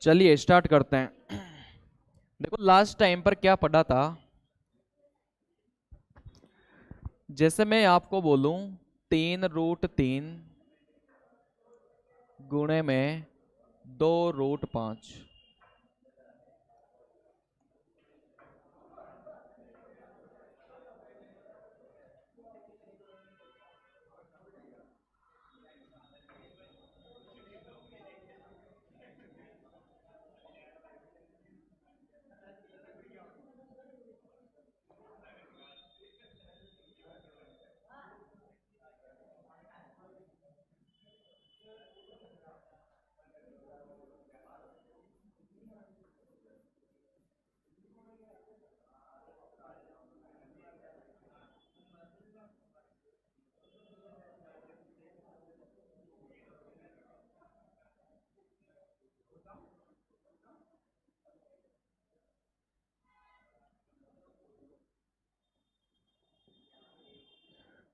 चलिए स्टार्ट करते हैं। देखो लास्ट टाइम पर क्या पढ़ा था। जैसे मैं आपको बोलूं 3√3 गुणे में 2√5।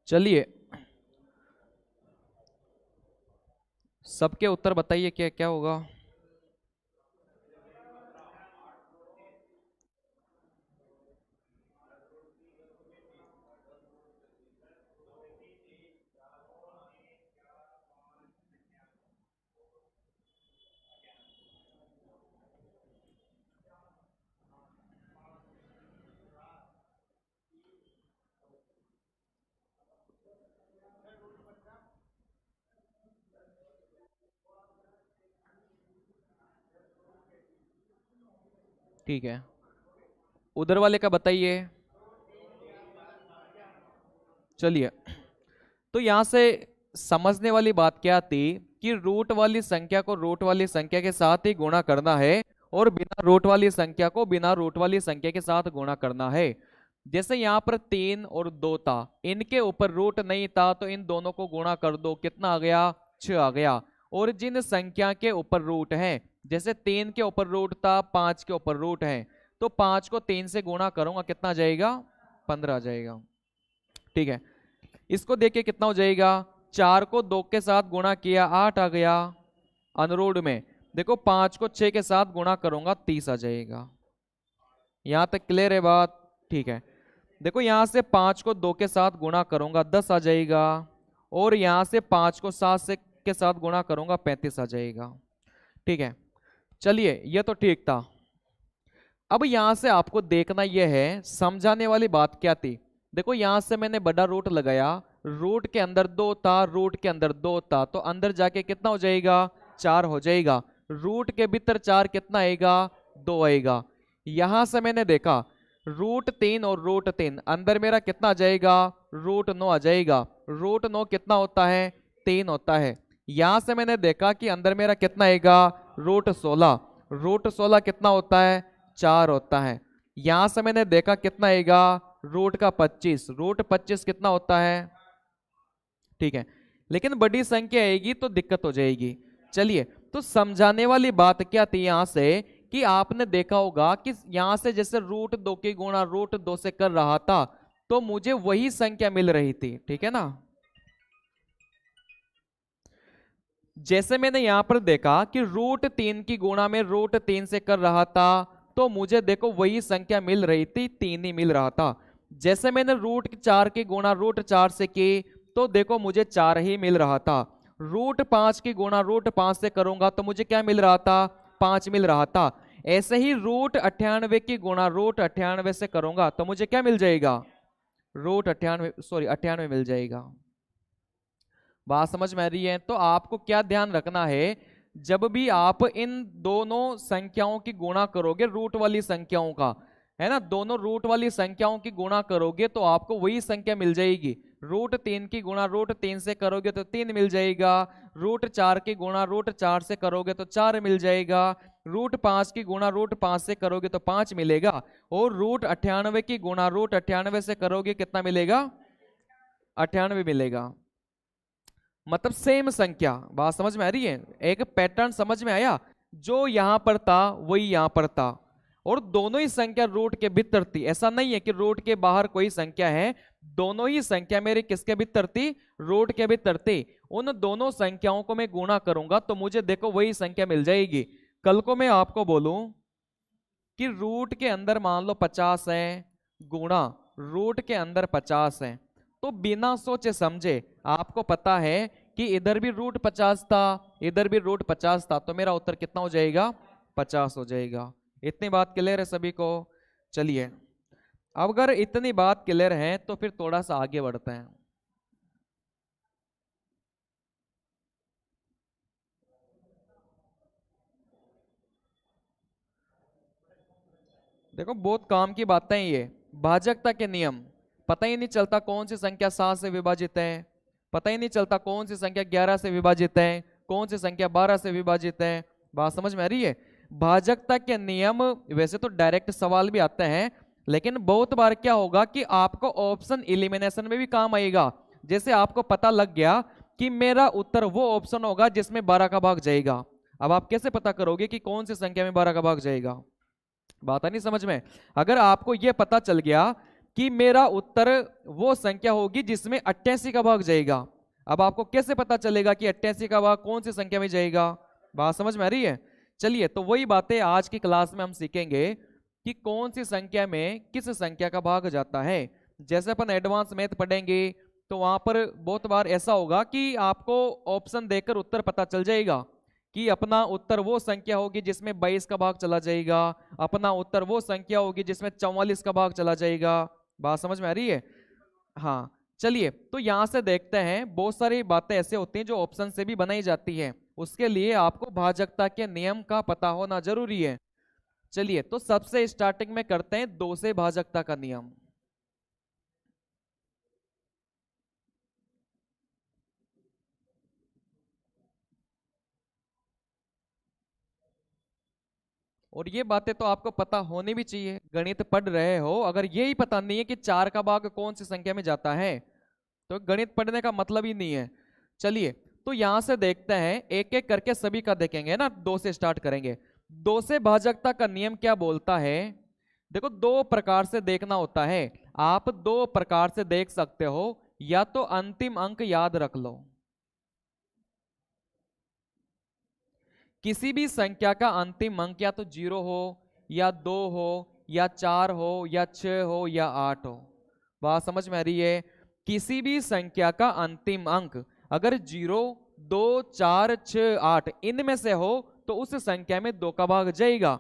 चलिए सबके उत्तर बताइए क्या क्या होगा। ठीक है, उधर वाले का बताइए। चलिए तो यहां से समझने वाली बात क्या थी कि रूट वाली संख्या को रूट वाली संख्या के साथ ही गुणा करना है और बिना रूट वाली संख्या को बिना रूट वाली संख्या के साथ गुणा करना है। जैसे यहाँ पर 3 और 2 था, इनके ऊपर रूट नहीं था तो इन दोनों को गुणा कर दो, कितना आ गया 6 आ गया। और जिन संख्या के ऊपर रूट है, जैसे 3 के ऊपर रूट था, 5 के ऊपर रूट है, तो 5 को 3 से गुणा करूंगा, कितना आ जाएगा 15 आ जाएगा। ठीक है, इसको देखिए कितना हो जाएगा, 4 को 2 के साथ गुणा किया 8 आ गया। अनुरूढ़ में देखो 5 को 6 के साथ गुणा करूंगा 30 आ जाएगा। यहां तक क्लियर है बात? ठीक है, देखो यहां से 5 को 2 के साथ गुणा करूंगा 10 आ जाएगा, और यहां से 5 को 7 से के साथ गुणा करूंगा 35 आ जाएगा। ठीक है, चलिए ये तो ठीक था। अब यहां से आपको देखना यह है, समझाने वाली बात क्या थी। देखो यहां से मैंने बड़ा रूट लगाया, रूट के अंदर 2 था, रूट के अंदर 2 था, तो अंदर जाके कितना हो जाएगा 4 हो जाएगा। रूट के भीतर 4 कितना आएगा 2 आएगा। यहां से मैंने देखा √3 और √3 अंदर मेरा कितना आ जाएगा √9 आ जाएगा। √9 कितना होता है 3 होता है। यहां से मैंने देखा कि अंदर मेरा कितना आएगा √16। √16 कितना होता है 4 होता है। यहां से मैंने देखा कितना आएगा रूट का 25। √25 कितना होता है। ठीक है, लेकिन बड़ी संख्या आएगी तो दिक्कत हो जाएगी। चलिए तो समझाने वाली बात क्या थी यहां से कि आपने देखा होगा कि यहां से जैसे √2 की गुणा √2 से कर रहा था तो मुझे वही संख्या मिल रही थी। ठीक है ना, जैसे मैंने यहां पर देखा कि √3 की गुणा में √3 से कर रहा था तो मुझे देखो वही संख्या मिल रही थी, 3 ही मिल रहा था। जैसे मैंने √4 की गुणा √4 से की तो देखो मुझे 4 ही मिल रहा था। √5 की गुणा √5 से करूंगा तो मुझे क्या मिल रहा था 5 मिल रहा था। ऐसे ही √98 की गुणा √98 से करूंगा तो मुझे क्या मिल जाएगा √98 मिल जाएगा। बात समझ में आ रही है? तो आपको क्या ध्यान रखना है, जब भी आप इन दोनों संख्याओं की गुणा करोगे रूट वाली संख्याओं का, है ना, दोनों रूट वाली संख्याओं की गुणा करोगे तो आपको वही संख्या मिल जाएगी। √3 की गुणा √3 से करोगे तो 3 मिल जाएगा। √4 की गुणा √4 से करोगे तो 4 मिल जाएगा। √5 की गुणा √5 से करोगे तो 5 मिलेगा। और √98 की गुणा √98 से करोगे कितना मिलेगा 98 मिलेगा। मतलब सेम संख्या। बात समझ में आ रही है? एक पैटर्न समझ में आया, जो यहां पर था वही यहां पर था, और दोनों ही संख्या रूट के भीतर थी। ऐसा नहीं है कि रूट के बाहर कोई संख्या है, दोनों ही संख्या मेरे किसके भीतर थी रूट के भीतर थी। उन दोनों संख्याओं को मैं गुणा करूंगा तो मुझे देखो वही संख्या मिल जाएगी। कल को मैं आपको बोलूं कि रूट के अंदर मान लो 50 है गुणा रूट के अंदर 50 है, तो बिना सोचे समझे आपको पता है कि इधर भी रूट 50 था, इधर भी रूट 50 था, तो मेरा उत्तर कितना हो जाएगा? 50 हो जाएगा। इतनी बात क्लियर है सभी को? चलिए, अब अगर इतनी बात क्लियर है तो फिर थोड़ा सा आगे बढ़ते हैं। देखो बहुत काम की बातें हैं ये। भाजकता के नियम, पता ही नहीं चलता कौन सी संख्या 7 से विभाजित है, पता ही नहीं चलता कौन सी संख्या 11 से विभाजित है, कौन सी संख्या 12 से विभाजित है। बात समझ में आ रही है? भाजकता के नियम वैसे तो डायरेक्ट सवाल भी आते हैं, लेकिन बहुत बार क्या होगा कि आपको ऑप्शन इलिमिनेशन में भी काम आएगा। जैसे आपको पता लग गया कि मेरा उत्तर वो ऑप्शन होगा जिसमें 12 का भाग जाएगा, अब आप कैसे पता करोगे कि कौन सी संख्या में 12 का भाग जाएगा? बात है नहीं समझ में? अगर आपको यह पता चल गया कि मेरा उत्तर वो संख्या होगी जिसमें 88 का भाग जाएगा, अब आपको कैसे पता चलेगा कि 88 का भाग कौन सी संख्या में जाएगा? बात समझ में आ रही है? चलिए, तो वही बातें आज की क्लास में हम सीखेंगे कि कौन सी संख्या में किस संख्या का भाग जाता है। जैसे अपन एडवांस मैथ पढ़ेंगे तो वहां पर बहुत बार ऐसा होगा कि आपको ऑप्शन देकर उत्तर पता चल जाएगा कि अपना उत्तर वो संख्या होगी जिसमें 22 का भाग चला जाएगा, अपना उत्तर वो संख्या होगी जिसमें 44 का भाग चला जाएगा। बात समझ में आ रही है? हाँ, चलिए, तो यहां से देखते हैं, बहुत सारी बातें ऐसे होती हैं जो ऑप्शन से भी बनाई जाती है, उसके लिए आपको भाजकता के नियम का पता होना जरूरी है। चलिए, तो सबसे स्टार्टिंग में करते हैं 2 से भाजकता का नियम। और ये बातें तो आपको पता होनी भी चाहिए, गणित पढ़ रहे हो, अगर यही पता नहीं है कि 4 का भाग कौन सी संख्या में जाता है तो गणित पढ़ने का मतलब ही नहीं है। चलिए, तो यहां से देखते हैं, एक एक करके सभी का देखेंगे ना। 2 से स्टार्ट करेंगे। 2 से भाजकता का नियम क्या बोलता है? देखो, 2 प्रकार से देखना होता है। आप 2 प्रकार से देख सकते हो, या तो अंतिम अंक याद रख लो, किसी भी संख्या का अंतिम अंक या तो 0 हो, या 2 हो, या 4 हो, या 6 हो, या 8 हो। बात समझ में आ रही है? किसी भी संख्या का अंतिम अंक अगर 0, 2, 4, 6, 8 इनमें से हो तो उस संख्या में 2 का भाग जाएगा।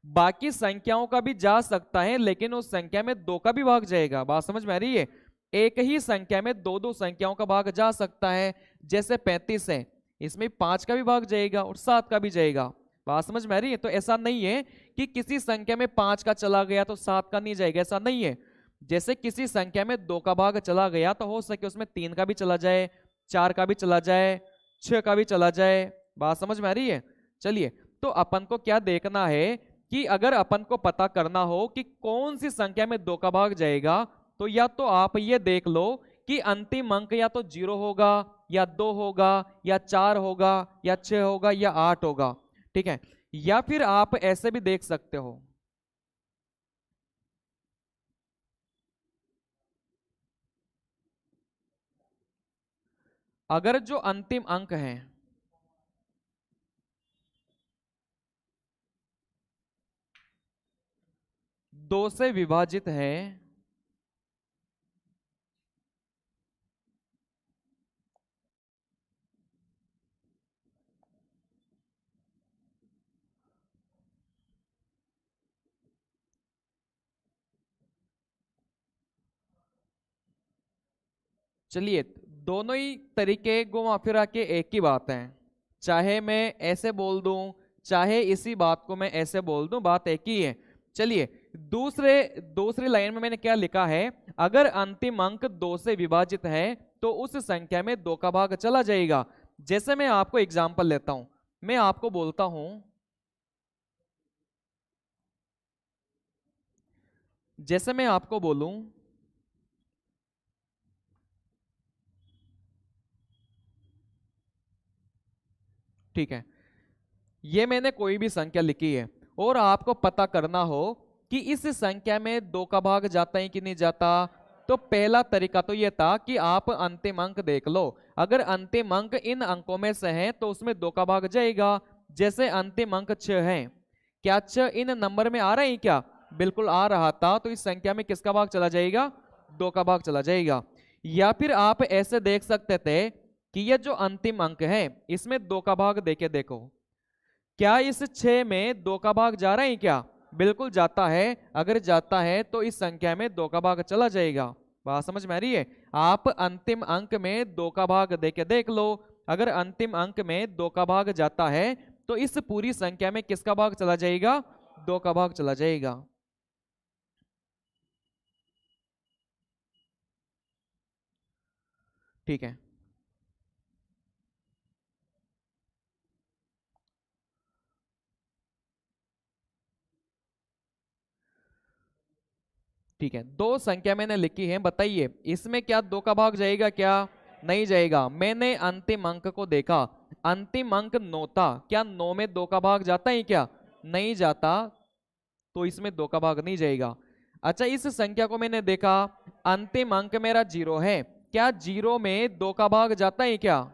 बाकी संख्याओं का भी जा सकता है, लेकिन उस संख्या में 2 का भी भाग जाएगा। बात समझ में आ रही है? एक ही संख्या में दो दो संख्याओं का भाग जा सकता है। जैसे 35 है, इसमें 5 का भी भाग जाएगा और 7 का भी जाएगा। बात समझ में आ रही है? तो ऐसा नहीं है कि किसी संख्या में 5 का चला गया तो 7 का नहीं जाएगा, ऐसा नहीं है। जैसे किसी संख्या में 2 का भाग चला गया तो हो सके उसमें 3 का भी चला जाए, 4 का भी चला जाए, 6 का भी चला जाए। बात समझ में आ रही है? चलिए, तो अपन को क्या देखना है कि अगर अपन को पता करना हो कि कौन सी संख्या में 2 का भाग जाएगा, तो या तो आप ये देख लो कि अंतिम अंक या तो 0 होगा, या 2 होगा, या 4 होगा, या 6 होगा, या 8 होगा। ठीक है? या फिर आप ऐसे भी देख सकते हो, अगर जो अंतिम अंक है 2 से विभाजित है, चलिए, दोनों ही तरीके घुमा फिरा के एक ही बात है। चाहे मैं ऐसे बोल दूं, चाहे इसी बात को मैं ऐसे बोल दूं, बात एक ही है। चलिए, दूसरी लाइन में मैंने क्या लिखा है? अगर अंतिम अंक 2 से विभाजित है तो उस संख्या में 2 का भाग चला जाएगा। जैसे मैं आपको एग्जांपल लेता हूं, मैं आपको बोलता हूं, जैसे मैं आपको बोलूं, ठीक है, ये मैंने कोई भी संख्या लिखी है और आपको पता करना हो कि इस संख्या में 2 का भाग जाता है कि नहीं जाता, तो पहला तरीका तो ये था कि आप अंतिम अंक देख लो। अगर अंतिम अंक इन अंकों में से है तो उसमें 2 का भाग जाएगा, जैसे अंतिम अंक 6 है, क्या 6 इन नंबर में आ रहे हैं क्या? बिल्कुल आ रहा था, तो इस संख्या में किसका भाग चला जाएगा? 2 का भाग चला जाएगा। या फिर आप ऐसे देख सकते थे कि ये जो अंतिम अंक है इसमें 2 का भाग देके देखो, क्या इस 6 में 2 का भाग जा रहा है क्या? बिल्कुल जाता है। अगर जाता है तो इस संख्या में 2 का भाग चला जाएगा। बात समझ में आ रही है? आप अंतिम अंक में 2 का भाग देके देख लो, अगर अंतिम अंक में 2 का भाग जाता है तो इस पूरी संख्या में किसका भाग चला जाएगा? 2 का भाग चला जाएगा। ठीक है, ठीक है। दो संख्या मैंने लिखी है, बताइए इसमें क्या 2 का भाग जाएगा क्या? नहीं जाएगा। मैंने अंतिम अंक को देखा, अंतिम अंक 9 था, क्या 9 में 2 का भाग जाता है क्या? नहीं जाता, तो इसमें 2 का भाग नहीं जाएगा। अच्छा, इस संख्या को मैंने देखा, अंतिम अंक मेरा 0 है, क्या 0 में 2 का भाग जाता है क्या?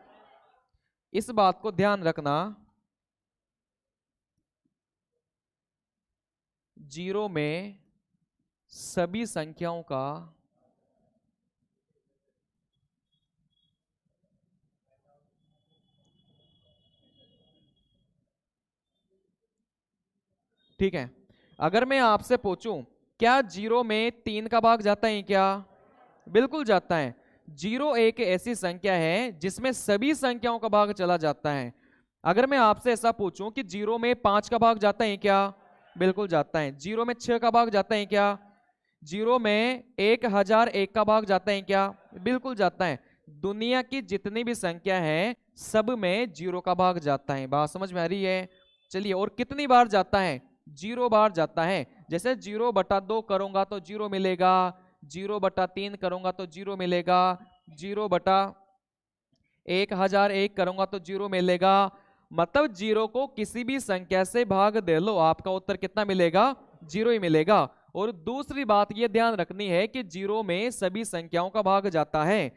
इस बात को ध्यान रखना, 0 में सभी संख्याओं का ठीक है। अगर मैं आपसे पूछूं क्या 0 में 3 का भाग जाता है क्या? बिल्कुल जाता है। 0 एक ऐसी संख्या है जिसमें सभी संख्याओं का भाग चला जाता है। अगर मैं आपसे ऐसा पूछूं कि 0 में 5 का भाग जाता है क्या? बिल्कुल जाता है। 0 में 6 का भाग जाता है क्या? 0 में 1001 का भाग जाता है क्या? बिल्कुल जाता है। दुनिया की जितनी भी संख्या है सब में 0 का भाग जाता है। बात समझ में आ रही है? चलिए, और कितनी बार जाता है? 0 बार जाता है। जैसे 0/2 करूंगा तो 0 मिलेगा, 0/3 करूंगा तो 0 मिलेगा, 0/1001 करूंगा तो 0 मिलेगा। मतलब 0 को किसी भी संख्या से भाग दे लो, आपका उत्तर कितना मिलेगा? 0 ही मिलेगा। और दूसरी बात यह ध्यान रखनी है कि 0 में सभी संख्याओं का भाग जाता है।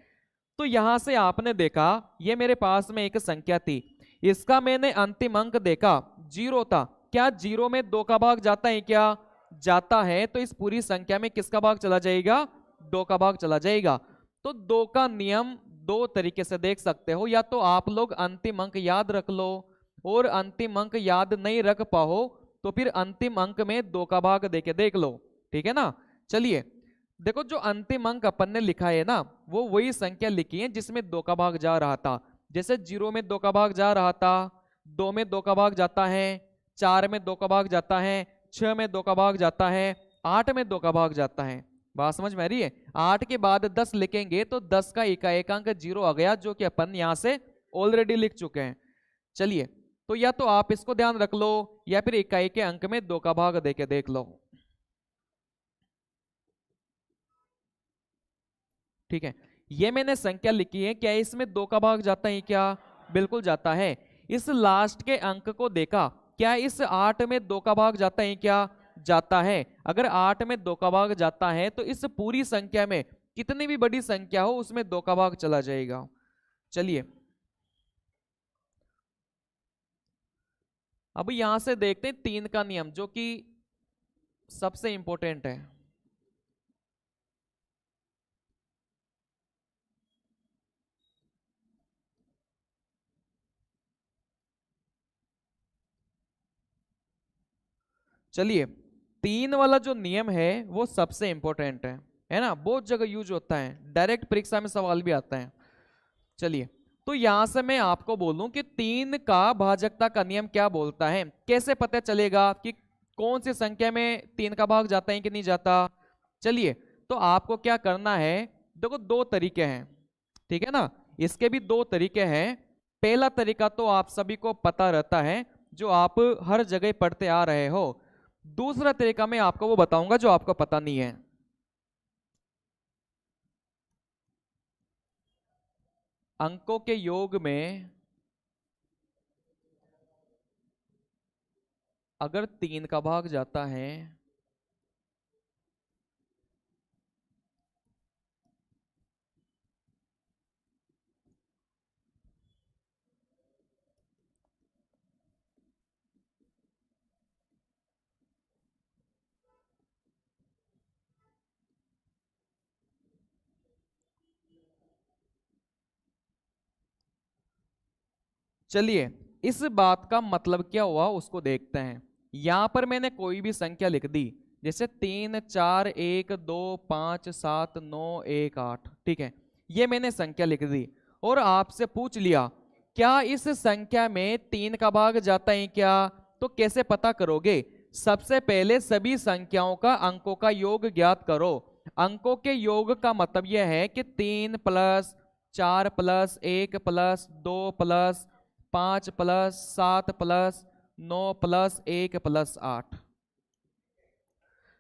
तो यहां से आपने देखा, ये मेरे पास में एक संख्या थी, इसका मैंने अंतिम अंक देखा 0 था, क्या 0 में 2 का भाग जाता है क्या? जाता है, तो इस पूरी संख्या में किसका भाग चला जाएगा? 2 का भाग चला जाएगा। तो 2 का नियम दो तरीके से देख सकते हो, या तो आप लोग अंतिम अंक याद रख लो, और अंतिम अंक याद नहीं रख पाओ तो फिर अंतिम अंक में 2 का भाग देके देख लो। ठीक है ना? चलिए, देखो जो अंतिम अंक अपन ने लिखा है ना, वो वही संख्या लिखी है जिसमें 2 का भाग जा रहा था। जैसे 0 में 2 का भाग जा रहा था, 2 में 2 का भाग जाता है, 4 में 2 का भाग जाता है, 6 में 2 का भाग जाता है, 8 में 2 का भाग जाता है। बात समझ में आ रही है? 8 के बाद 10 लिखेंगे तो 10 का एक अंक 0 आ गया, जो कि अपन यहां से ऑलरेडी लिख चुके हैं। चलिए, तो या तो आप इसको ध्यान रख लो, या फिर इकाई के अंक में 2 का भाग देके देख लो। ठीक है, ये मैंने संख्या लिखी है, क्या इसमें 2 का भाग जाता है क्या? बिल्कुल जाता है। इस लास्ट के अंक को देखा, क्या इस 8 में 2 का भाग जाता है क्या? जाता है। अगर 8 में 2 का भाग जाता है तो इस पूरी संख्या में कितनी भी बड़ी संख्या हो उसमें 2 का भाग चला जाएगा। चलिए, अब यहां से देखते हैं 3 का नियम, जो कि सबसे इंपॉर्टेंट है। चलिए, 3 वाला जो नियम है वो सबसे इंपॉर्टेंट है ना? बहुत जगह यूज होता है, डायरेक्ट परीक्षा में सवाल भी आता है। चलिए, तो यहां से मैं आपको बोलूं कि 3 का भाजकता का नियम क्या बोलता है, कैसे पता चलेगा कि कौन सी संख्या में 3 का भाग जाता है कि नहीं जाता? चलिए, तो आपको क्या करना है, देखो दो तरीके हैं, ठीक है ना? इसके भी दो तरीके हैं। पहला तरीका तो आप सभी को पता रहता है, जो आप हर जगह पढ़ते आ रहे हो। दूसरा तरीका मैं आपको वो बताऊंगा जो आपको पता नहीं है। अंकों के योग में अगर 3 का भाग जाता है चलिए इस बात का मतलब क्या हुआ उसको देखते हैं। यहां पर मैंने कोई भी संख्या लिख दी, जैसे 3 4 1 2 5 7 9 1 8, ठीक है, ये मैंने संख्या लिख दी और आपसे पूछ लिया क्या इस संख्या में 3 का भाग जाता है क्या, तो कैसे पता करोगे? सबसे पहले सभी संख्याओं का अंकों का योग ज्ञात करो। अंकों के योग का मतलब यह है कि 3 plus 4 plus 1 plus 2 plus 5 plus 7 plus 9 plus 1 plus 8।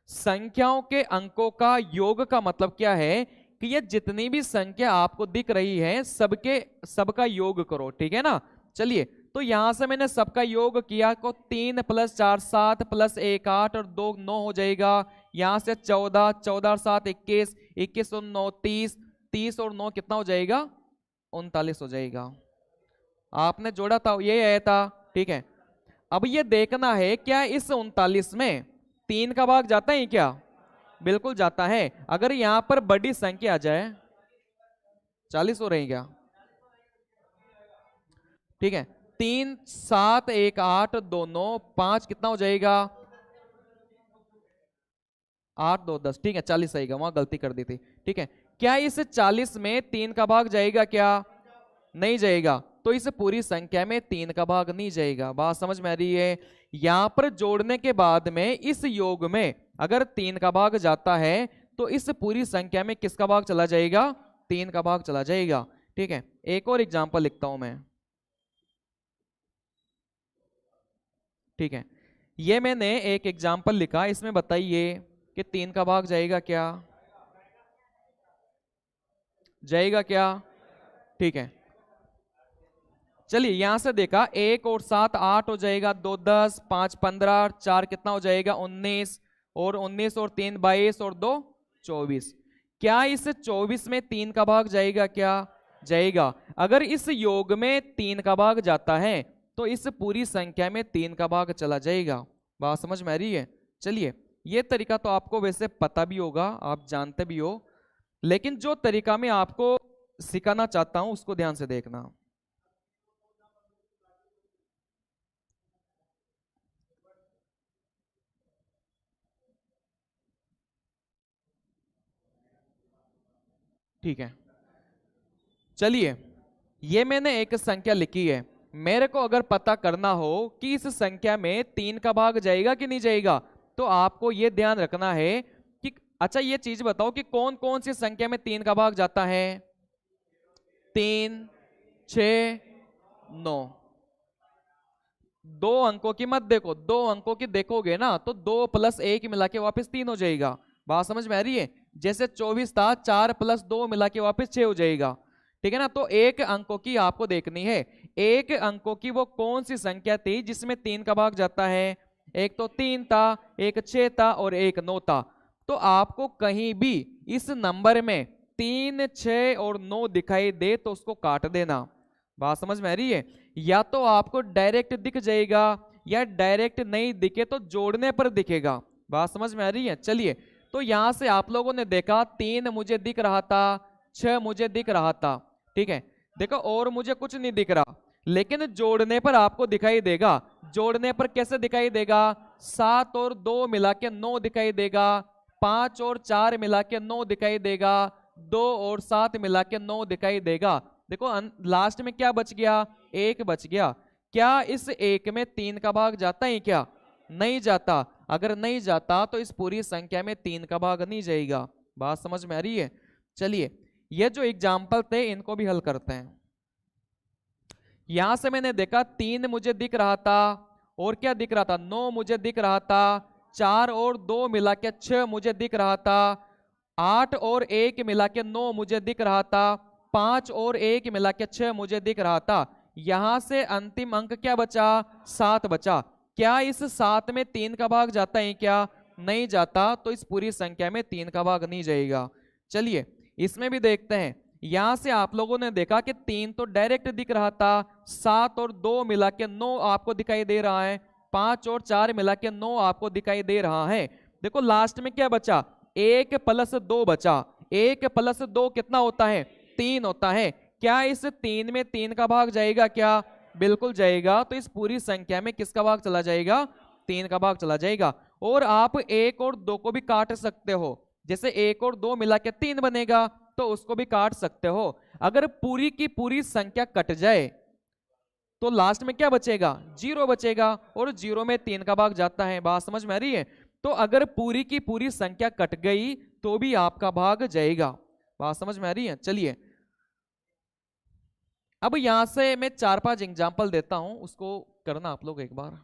संख्याओं के अंकों का योग का मतलब क्या है कि ये जितनी भी संख्या आपको दिख रही है सबका योग करो, ठीक है ना। चलिए तो यहां से मैंने सबका योग किया को 3 प्लस 4 7 प्लस 1 8 और 2 9 हो जाएगा। यहां से 14 14 और 7 21 21 और 9 30 30 और 9 कितना हो जाएगा? 39 हो जाएगा। आपने जोड़ा था ये आया था, ठीक है। अब ये देखना है क्या इस 39 में 3 का भाग जाता है क्या? बिल्कुल जाता है। अगर यहां पर बड़ी संख्या आ जाए 40 हो रही क्या, ठीक है, 3 7 1 8 2 9 5 कितना हो जाएगा? 8 2 10, ठीक है 40 आएगा, वहां गलती कर दी थी, ठीक है। क्या इस 40 में 3 का भाग जाएगा क्या? नहीं जाएगा, तो इस पूरी संख्या में 3 का भाग नहीं जाएगा। बात समझ में आ रही है? यहां पर जोड़ने के बाद में इस योग में अगर 3 का भाग जाता है तो इस पूरी संख्या में किसका भाग चला जाएगा? 3 का भाग चला जाएगा, ठीक है। एक और एग्जांपल लिखता हूं मैं, ठीक है। ये मैंने एक एग्जांपल लिखा, इसमें बताइए कि 3 का भाग जाएगा क्या? जाएगा क्या? ठीक है। चलिए यहां से देखा 1 और 7 8 हो जाएगा, 2 10 5 15 4 कितना हो जाएगा? 19 और 19 और 3 22 और 2 24। क्या इस 24 में 3 का भाग जाएगा क्या? जाएगा। अगर इस योग में 3 का भाग जाता है तो इस पूरी संख्या में 3 का भाग चला जाएगा। बात समझ में आ रही है? चलिए ये तरीका तो आपको वैसे पता भी होगा, आप जानते भी हो, लेकिन जो तरीका मैं आपको सिखाना चाहता हूं उसको ध्यान से देखना। ठीक है, चलिए ये मैंने एक संख्या लिखी है, मेरे को अगर पता करना हो कि इस संख्या में 3 का भाग जाएगा कि नहीं जाएगा, तो आपको ये ध्यान रखना है कि अच्छा ये चीज बताओ कि कौन कौन सी संख्या में 3 का भाग जाता है? 3 6 9। दो अंकों की मत देखो, 2 अंकों की देखोगे ना तो 2 प्लस 1 मिला के वापिस 3 हो जाएगा। बात समझ में आ रही है? जैसे 24 था, 4 प्लस 2 मिला के वापिस 6 हो जाएगा, ठीक है ना। तो एक अंकों की आपको देखनी है, एक अंकों की वो कौन सी संख्या थी जिसमें 3 का भाग जाता है? एक तो 3 था, एक 6 था और एक 9 था। तो आपको कहीं भी इस नंबर में 3 6 और 9 दिखाई दे तो उसको काट देना। बात समझ में आ रही है? या तो आपको डायरेक्ट दिख जाएगा या डायरेक्ट नहीं दिखे तो जोड़ने पर दिखेगा। बात समझ में आ रही है? चलिए तो यहां से आप लोगों ने देखा 3 मुझे दिख रहा था, 6 मुझे दिख रहा था, ठीक है। देखो और मुझे कुछ नहीं दिख रहा, लेकिन जोड़ने पर आपको दिखाई देगा। जोड़ने पर कैसे दिखाई देगा? 7 और 2 मिला के 9 दिखाई देगा, 5 और 4 मिला के 9 दिखाई देगा, 2 और 7 मिला के 9 दिखाई देगा। देखो लास्ट में क्या बच गया? 1 बच गया। क्या इस 1 में 3 का भाग जाता है क्या? नहीं जाता। अगर नहीं जाता तो इस पूरी संख्या में 3 का भाग नहीं जाएगा। बात समझ में आ रही है? चलिए ये जो एग्जाम्पल थे इनको भी हल करते हैं। यहां से मैंने देखा 3 मुझे दिख रहा था और क्या दिख रहा था? 9 मुझे दिख रहा था, 4 और 2 मिला के 6 मुझे दिख रहा था, 8 और 1 मिला के 9 मुझे दिख रहा था, 5 और 1 मिला के 6 मुझे दिख रहा था। यहां से अंतिम अंक क्या बचा? 7 बचा। क्या इस 7 में 3 का भाग जाता है क्या? नहीं जाता, तो इस पूरी संख्या में 3 का भाग नहीं जाएगा। चलिए इसमें भी देखते हैं। यहां से आप लोगों ने देखा कि 3 तो डायरेक्ट दिख रहा था, 7 और 2 मिला के 9 आपको दिखाई दे रहा है, 5 और 4 मिला के 9 आपको दिखाई दे रहा है। देखो लास्ट में क्या बचा? 1 प्लस 2 बचा। 1 प्लस 2 कितना होता है? 3 होता है। क्या इस 3 में 3 का भाग जाएगा क्या? बिल्कुल जाएगा। तो इस पूरी संख्या में किसका भाग चला जाएगा? 3 का भाग चला जाएगा। और आप 1 और 2 को भी काट सकते हो, जैसे 1 और 2 मिला के 3 बनेगा, तो उसको भी काट सकते हो। अगर पूरी की पूरी संख्या कट जाए तो लास्ट में क्या बचेगा? 0 बचेगा, और 0 में 3 का भाग जाता है। बात समझ में आ रही है? तो अगर पूरी की पूरी संख्या कट गई तो भी आपका भाग जाएगा। बात समझ में आ रही है? चलिए, अब यहां से मैं 4-5 एग्जाम्पल देता हूं, उसको करना आप लोग एक बार।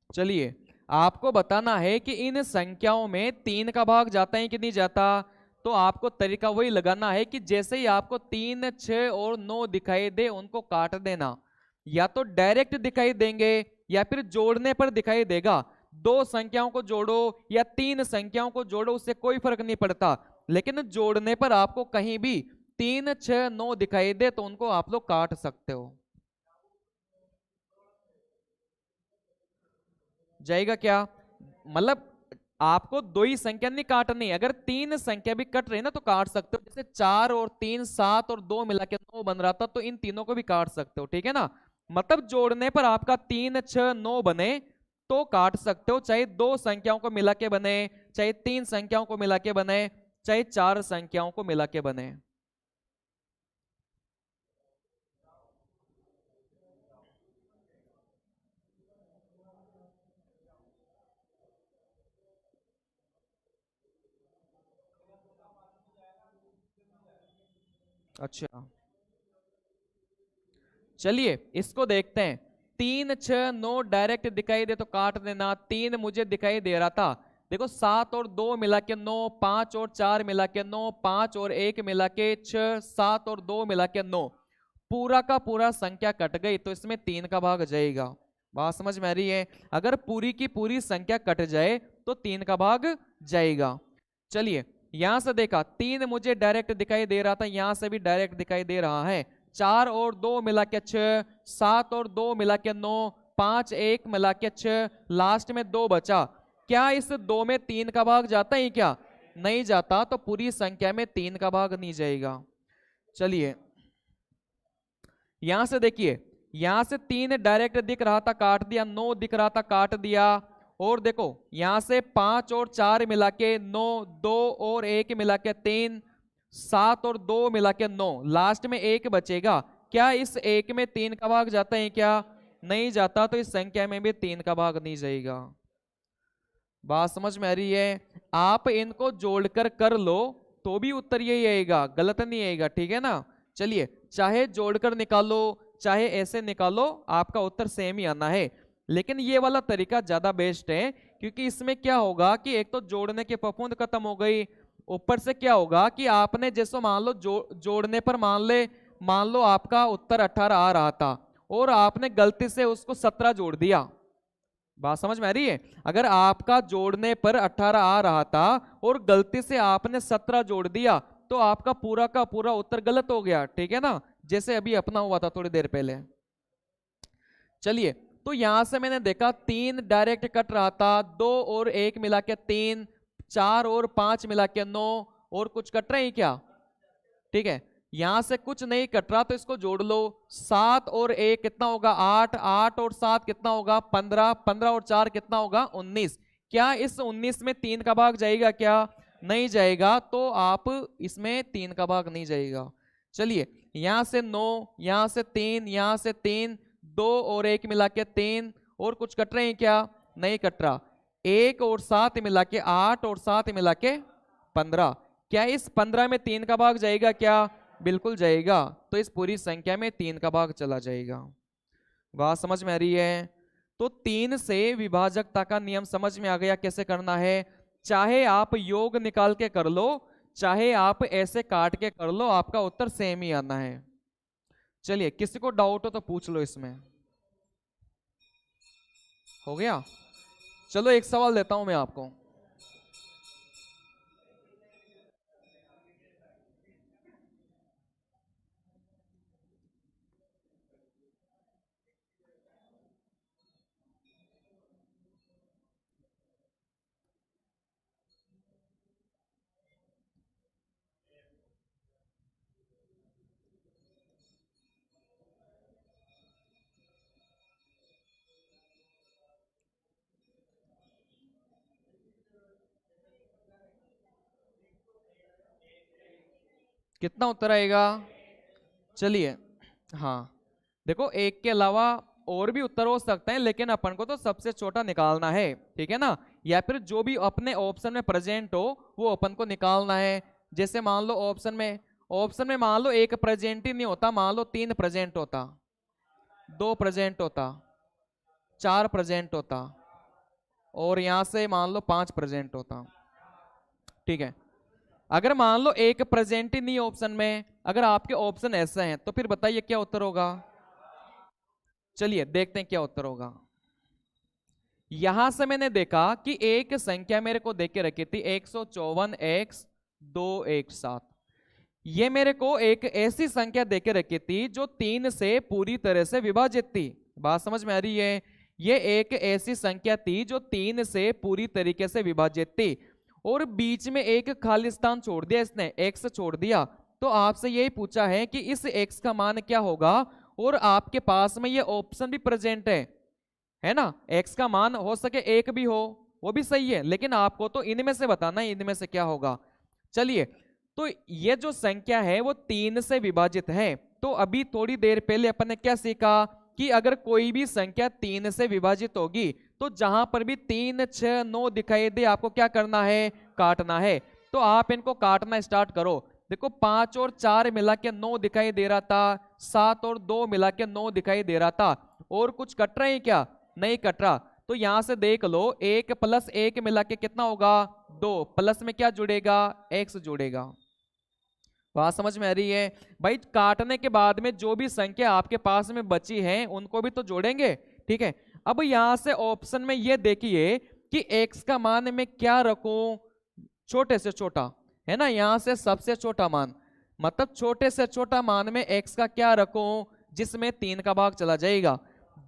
चलिए, आपको बताना है कि इन संख्याओं में 3 का भाग जाता है कि नहीं जाता। तो आपको तरीका वही लगाना है कि जैसे ही आपको 3, 6 और 9 दिखाई दे उनको काट देना। या तो डायरेक्ट दिखाई देंगे या फिर जोड़ने पर दिखाई देगा। 2 संख्याओं को जोड़ो या 3 संख्याओं को जोड़ो, उससे कोई फर्क नहीं पड़ता, लेकिन जोड़ने पर आपको कहीं भी 3, 6, 9 दिखाई दे तो उनको आप लोग काट सकते हो। जाएगा क्या? मतलब आपको 2 ही संख्या नहीं काटनी, अगर 3 संख्या भी कट रही ना तो काट सकते हो। जैसे 4 और 3 7 और 2 मिला के 9 बन रहा था, तो इन तीनों को भी काट सकते हो, ठीक है ना। मतलब जोड़ने पर आपका 3, 6, 9 बने तो काट सकते हो, चाहे 2 संख्याओं को मिला के बने, चाहे 3 संख्याओं को मिला के बने, चाहे 4 संख्याओं को मिला के बने। अच्छा, चलिए इसको देखते हैं। 3, 6, 9 डायरेक्ट दिखाई दे तो काट देना। 3 मुझे दिखाई दे रहा था, देखो 7 और 2 मिला के 9, 5 और 4 मिला के 9, 5 और 1 मिला के 6, 7 और 2 मिला के 9, पूरा का पूरा संख्या कट गई तो इसमें 3 का भाग जाएगा। बात समझ में आ रही है? अगर पूरी की पूरी संख्या कट जाए तो 3 का भाग जाएगा। चलिए, यहां से देखा 3 मुझे डायरेक्ट दिखाई दे रहा था, यहां से भी डायरेक्ट दिखाई दे रहा है। 4 और 2 मिला के 6, 7 और 2 मिला के 9, 5 1 मिला के 6, लास्ट में 2 बचा। क्या इस 2 में 3 का भाग जाता है क्या? नहीं जाता, तो पूरी संख्या में 3 का भाग नहीं जाएगा। चलिए, यहां से देखिए, यहां से 3 डायरेक्ट दिख रहा था काट दिया, 9 दिख रहा था काट दिया, और देखो यहां से 5 और 4 मिला के 9, 2 और 1 मिला के 3, 7 और 2 मिला के 9, लास्ट में 1 बचेगा। क्या इस 1 में 3 का भाग जाता है क्या? नहीं जाता, तो इस संख्या में भी 3 का भाग नहीं जाएगा। बात समझ में आ रही है? आप इनको जोड़कर कर लो तो भी उत्तर यही आएगा, गलत नहीं आएगा, ठीक है ना। चलिए, चाहे जोड़कर निकालो चाहे ऐसे निकालो, आपका उत्तर सेम ही आना है। लेकिन ये वाला तरीका ज्यादा बेस्ट है, क्योंकि इसमें क्या होगा कि एक तो जोड़ने की फफूंद खत्म हो गई, ऊपर से क्या होगा कि आपने जैसे मान लो जोड़ने पर मान लो आपका उत्तर 18 आ रहा था और आपने गलती से उसको 17 जोड़ दिया। बात समझ में आ रही है? अगर आपका जोड़ने पर 18 आ रहा था और गलती से आपने 17 जोड़ दिया तो आपका पूरा का पूरा उत्तर गलत हो गया, ठीक है ना, जैसे अभी अपना हुआ था थोड़ी देर पहले। चलिए, तो यहां से मैंने देखा 3 डायरेक्ट कट रहा था, 2 और 1 मिला के 3, 4 और 5 मिला के 9, और कुछ कट रहे हैं क्या? ठीक है, यहां से कुछ नहीं कट रहा तो इसको जोड़ लो। 7 और 1 कितना होगा? 8, 8 और 7 कितना होगा? 15, 15 और 4 कितना होगा? 19। क्या इस 19 में 3 का भाग जाएगा क्या? नहीं जाएगा, तो आप इसमें 3 का भाग नहीं जाएगा। चलिए, यहां से 9, यहां से 3, यहां से 3, 2 और 1 मिला के 3, और कुछ कट रहे हैं क्या? नहीं कट रहा। 1 और 7 मिला के 8 और 7 मिला के 15। क्या इस 15 में 3 का भाग जाएगा क्या? बिल्कुल जाएगा, तो इस पूरी संख्या में 3 का भाग चला जाएगा। बात समझ में आ रही है? तो 3 से विभाजकता का नियम समझ में आ गया कैसे करना है। चाहे आप योग निकाल के कर लो, चाहे आप ऐसे काट के कर लो, आपका उत्तर सेम ही आना है। चलिए, किसी को डाउट हो तो पूछ लो इसमें। हो गया? चलो एक सवाल देता हूं मैं आपको। कितना उत्तर आएगा? चलिए, हाँ, देखो एक के अलावा और भी उत्तर हो सकते हैं, लेकिन अपन को तो सबसे छोटा निकालना है, ठीक है ना? या फिर जो भी अपने ऑप्शन में प्रेजेंट हो वो अपन को निकालना है। जैसे मान लो ऑप्शन में मान लो एक प्रेजेंट ही नहीं होता, मान लो 3 प्रेजेंट होता, 2 प्रेजेंट होता, 4 प्रेजेंट होता, और यहां से मान लो 5 प्रेजेंट होता, ठीक है? अगर मान लो एक प्रेजेंट ही नहीं ऑप्शन में, अगर आपके ऑप्शन ऐसे हैं, तो फिर बताइए क्या उत्तर होगा? चलिए देखते हैं क्या उत्तर होगा। यहां से मैंने देखा कि एक संख्या मेरे को देके रखी थी 154x217। ये मेरे को एक ऐसी संख्या देके रखी थी जो 3 से पूरी तरह से विभाजित थी। बात समझ में आ रही है? ये एक ऐसी संख्या थी जो 3 से पूरी तरीके से विभाजित थी, और बीच में एक खाली स्थान छोड़ दिया, इसने x छोड़ दिया। तो आपसे यही पूछा है कि इस x का मान क्या होगा, और आपके पास में ये ऑप्शन भी प्रेजेंट है ना? x का मान हो सके 1 भी हो, वो भी सही है, लेकिन आपको तो इनमें से बताना है, इनमें से क्या होगा। चलिए, तो ये जो संख्या है वो 3 से विभाजित है। तो अभी थोड़ी देर पहले अपन ने क्या सीखा कि अगर कोई भी संख्या 3 से विभाजित होगी तो जहां पर भी 3, 6, 9 दिखाई दे, आपको क्या करना है? काटना है। तो आप इनको काटना स्टार्ट करो। देखो 5 और 4 मिला के 9 दिखाई दे रहा था, 7 और 2 मिला के 9 दिखाई दे रहा था, और कुछ कट रहे हैं क्या? नहीं कट रहा। तो यहां से देख लो, 1 + 1 मिला के कितना होगा? 2, प्लस में क्या जुड़ेगा? x जुड़ेगा। बात समझ में आ रही है? भाई काटने के बाद में जो भी संख्या आपके पास में बची है उनको भी तो जोड़ेंगे, ठीक है? अब यहां से ऑप्शन में ये देखिए कि x का मान मैं क्या रखूं? छोटे से छोटा, है ना? यहां से सबसे छोटा मान, मतलब छोटे से छोटा मान में x का क्या रखूं जिसमें 3 का भाग चला जाएगा।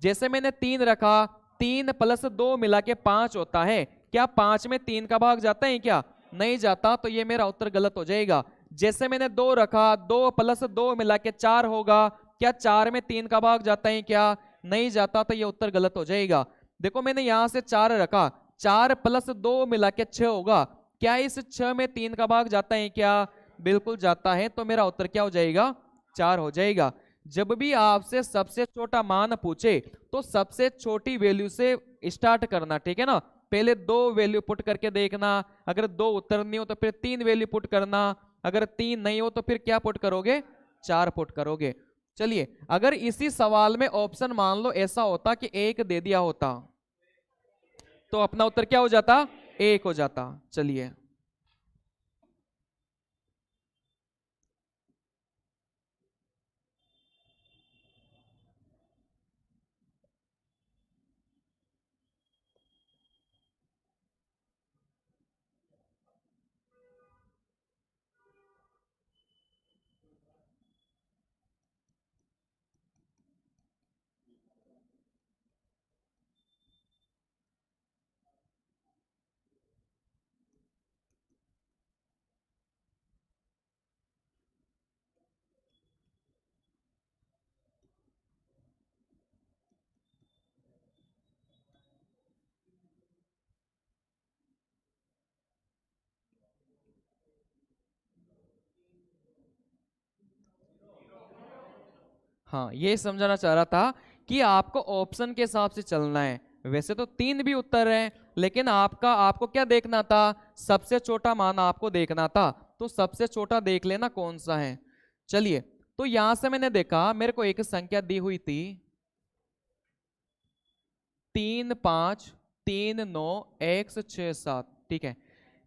जैसे मैंने 3 रखा, 3 + 2 मिला के 5 होता है, क्या 5 में 3 का भाग जाता है क्या? नहीं जाता, तो ये मेरा उत्तर गलत हो जाएगा। जैसे मैंने 2 रखा, 2 + 2 मिला के 4 होगा, क्या 4 में 3 का भाग जाता है क्या? नहीं जाता, तो ये उत्तर गलत हो जाएगा। देखो मैंने यहां से 4 रखा, 4 + 2 मिला के 6 होगा, क्या इस 6 में 3 का भाग जाता है क्या? बिल्कुल जाता है, तो मेरा उत्तर क्या हो जाएगा? 4 हो जाएगा। जब भी आपसे सबसे छोटा मान पूछे तो सबसे छोटी वैल्यू से स्टार्ट करना, ठीक है ना? पहले 2 वैल्यू पुट करके देखना, अगर 2 उत्तर नहीं हो तो फिर 3 वैल्यू पुट करना, अगर 3 नहीं हो तो फिर क्या पुट करोगे? 4 पुट करोगे। चलिए, अगर इसी सवाल में ऑप्शन मान लो ऐसा होता कि 1 दे दिया होता, तो अपना उत्तर क्या हो जाता? 1 हो जाता। चलिए, हाँ, ये समझाना चाह रहा था कि आपको ऑप्शन के हिसाब से चलना है। वैसे तो 3 भी उत्तर हैं, लेकिन आपको क्या देखना था? सबसे छोटा मान आपको देखना था, तो सबसे छोटा देख लेना कौन सा है। चलिए, तो यहां से मैंने देखा मेरे को एक संख्या दी हुई थी 3, 5, 3, 9, x 6, 7, ठीक है?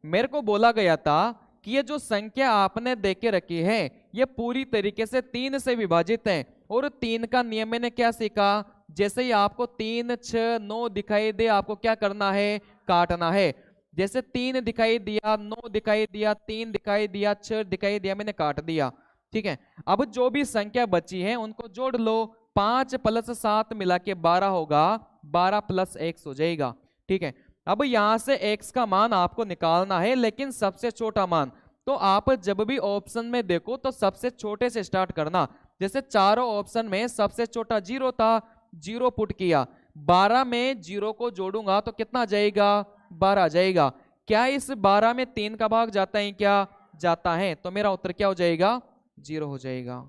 मेरे को बोला गया था कि ये जो संख्या आपने दे के रखी है ये पूरी तरीके से 3 से विभाजित है। और 3 का नियम मैंने क्या सीखा, जैसे ही आपको 3, 6, 9 दिखाई दे आपको क्या करना है, काटना है। जैसे 3 दिखाई दिया, 9 दिखाई दिया, 3 दिखाई दिया, 6 दिखाई दिया, मैंने काट दिया। ठीक है, अब जो भी संख्या बची है उनको जोड़ लो। 5 + 7 मिला के 12 होगा, 12 + x हो जाएगा। ठीक है, अब यहां से x का मान आपको निकालना है, लेकिन सबसे छोटा मान। तो आप जब भी ऑप्शन में देखो तो सबसे छोटे से स्टार्ट करना। जैसे चारों ऑप्शन में सबसे छोटा 0 था, 0 पुट किया। 12 में 0 को जोड़ूंगा तो कितना जाएगा, 12 जाएगा। क्या इस 12 में 3 का भाग जाता है, क्या जाता है, तो मेरा उत्तर क्या हो जाएगा, 0 हो जाएगा।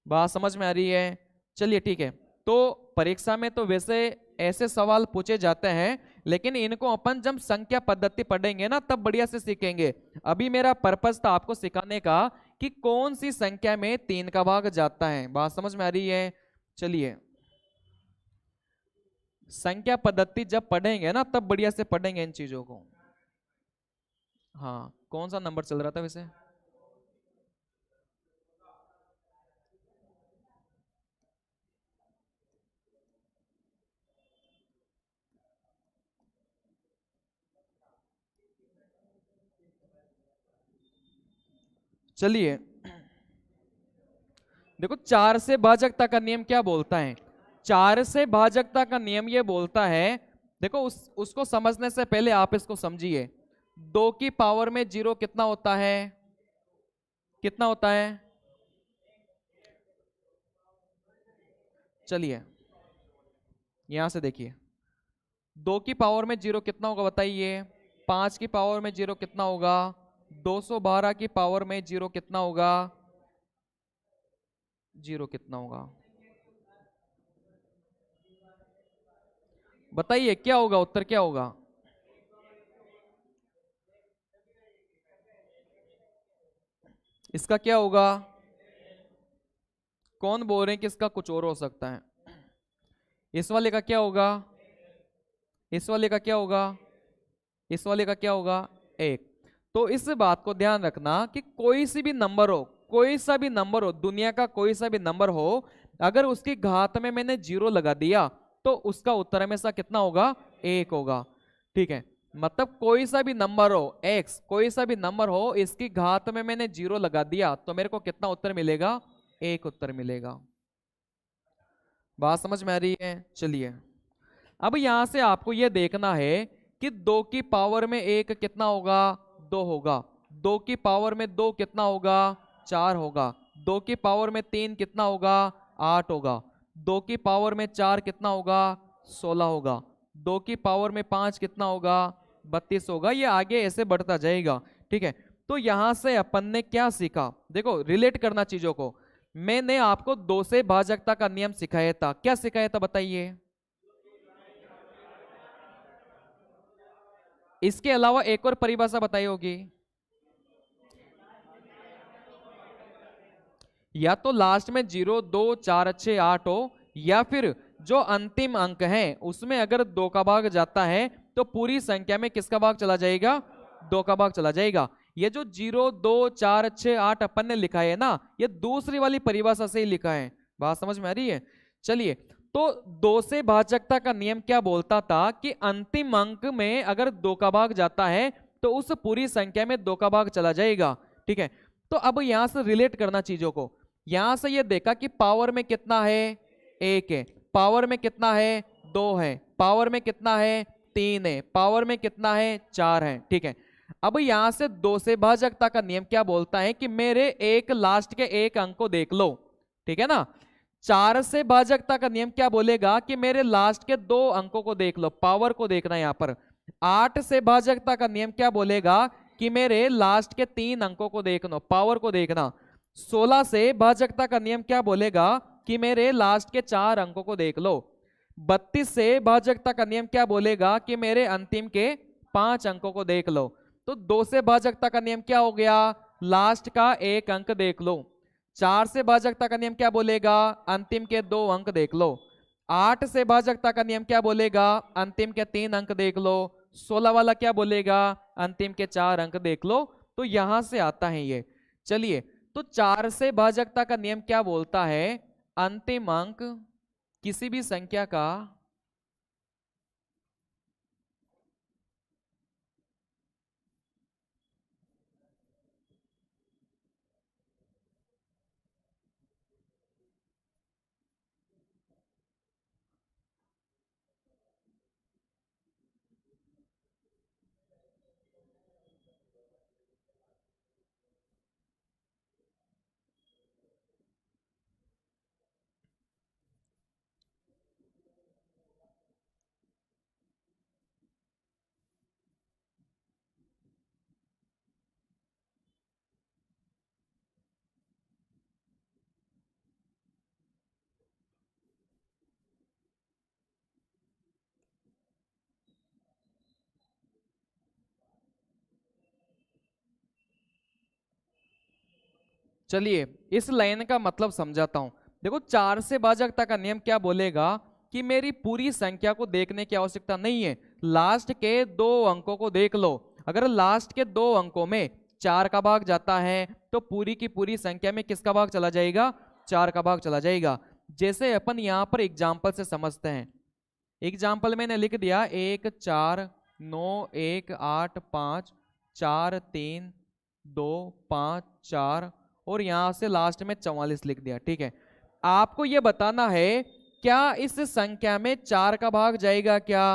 बात समझ में आ रही है? चलिए ठीक है, तो परीक्षा में तो वैसे ऐसे सवाल पूछे जाते हैं, लेकिन इनको अपन जब संख्या पद्धति पढ़ेंगे ना तब बढ़िया से सीखेंगे। अभी मेरा पर्पस था आपको सिखाने का कि कौन सी संख्या में 3 का भाग जाता है। बात समझ में आ रही है? चलिए, संख्या पद्धति जब पढ़ेंगे ना तब बढ़िया से पढ़ेंगे इन चीजों को। हाँ, कौन सा नंबर चल रहा था वैसे? चलिए देखो, 4 से भाजकता का नियम क्या बोलता है? 4 से भाजकता का नियम ये बोलता है, देखो उसको समझने से पहले आप इसको समझिए। 2 की पावर में 0 कितना होता है, कितना होता है? चलिए यहां से देखिए, 2 की पावर में 0 कितना होगा बताइए? 5 की पावर में 0 कितना होगा? 212 की पावर में 0 कितना होगा? 0 कितना होगा? बताइए क्या होगा, उत्तर क्या होगा? इसका क्या होगा? कौन बोल रहे हैं कि इसका कुछ और हो सकता है? इस वाले का क्या होगा? इस वाले का क्या होगा? इस वाले का क्या होगा? 1। तो इस बात को ध्यान रखना कि कोई सी भी नंबर हो, कोई सा भी नंबर हो, दुनिया का कोई सा भी नंबर हो, अगर उसकी घात में मैंने 0 लगा दिया तो उसका उत्तर हमेशा कितना होगा? 1 होगा। ठीक है, मतलब कोई सा भी नंबर हो x, कोई सा भी नंबर हो, इसकी घात में मैंने 0 लगा दिया तो मेरे को कितना उत्तर मिलेगा? 1 उत्तर मिलेगा। बात समझ में आ रही है? चलिए, अब यहां से आपको यह देखना है कि 2 की पावर में 1 कितना होगा? 2 होगा। 2 की पावर में 2 कितना होगा? 4 होगा। 2 की पावर में 3 कितना होगा? 8 होगा। 2 की पावर में 4 कितना होगा? 16 होगा। 2 की पावर में 5 कितना होगा? 32 होगा। ये आगे ऐसे बढ़ता जाएगा। ठीक है, तो यहां से अपन ने क्या सीखा, देखो रिलेट करना चीजों को। मैंने आपको 2 से भाजकता का नियम सिखाया था, क्या सिखाया था बताइए? इसके अलावा एक और परिभाषा बताई होगी, या तो लास्ट में 0, 2, 4, 6, 8 हो, या फिर जो अंतिम अंक है उसमें अगर 2 का भाग जाता है तो पूरी संख्या में किसका भाग चला जाएगा? 2 का भाग चला जाएगा। ये जो 0, 2, 4, 6, 8 अपन ने लिखा है ना, ये दूसरी वाली परिभाषा से ही लिखा है। बात समझ में आ रही है? चलिए, तो 2 से भाजकता का नियम क्या बोलता था कि अंतिम अंक में अगर 2 का भाग जाता है तो उस पूरी संख्या में 2 का भाग चला जाएगा। ठीक है, तो अब यहां से रिलेट करना चीजों को। यहां से ये देखा कि पावर में कितना है? 1 है। पावर में कितना है? 2 है। पावर में कितना है? 3 है। पावर में कितना है? 4 है। ठीक है, अब यहां से 2 से भाजकता का नियम क्या बोलता है कि मेरे एक लास्ट के एक अंक को देख लो। ठीक है ना? 4 से भाजकता का नियम क्या बोलेगा कि मेरे लास्ट के 2 अंकों को देख लो, पावर को देखना है यहां पर। 8 से भाजकता का नियम क्या बोलेगा कि मेरे लास्ट के 3 अंकों को देखना, पावर को देखना। 16 से भाजकता का नियम क्या बोलेगा कि मेरे लास्ट के 4 अंकों को देख लो। 32 से भाजकता का नियम क्या बोलेगा कि मेरे अंतिम के 5 अंकों को देख लो। तो 2 से भाजकता का नियम क्या हो गया? लास्ट का 1 अंक देख लो। 4 से भाजकता का नियम क्या बोलेगा? अंतिम के 2 अंक देख लो। 8 से भाजकता का नियम क्या बोलेगा? अंतिम के 3 अंक देख लो। 16 वाला क्या बोलेगा? अंतिम के 4 अंक देख लो। तो यहां से आता है ये। चलिए, तो 4 से भाजकता का नियम क्या बोलता है? अंतिम अंक किसी भी संख्या का चलिए, इस लाइन का मतलब समझाता हूं। देखो, 4 से भाजकता का नियम क्या बोलेगा कि मेरी पूरी संख्या को देखने की आवश्यकता नहीं है, लास्ट के 2 अंकों को देख लो। अगर लास्ट के 2 अंकों में 4 का भाग जाता है तो पूरी की पूरी संख्या में किसका भाग चला जाएगा? 4 का भाग चला जाएगा। जैसे अपन यहां पर एग्जाम्पल से समझते हैं। एग्जाम्पल मैंने लिख दिया 1 4 9 1 8 5 4 3 2 5 4 और यहां से लास्ट में 44 लिख दिया। ठीक है, आपको यह बताना है क्या इस संख्या में 4 का भाग जाएगा क्या?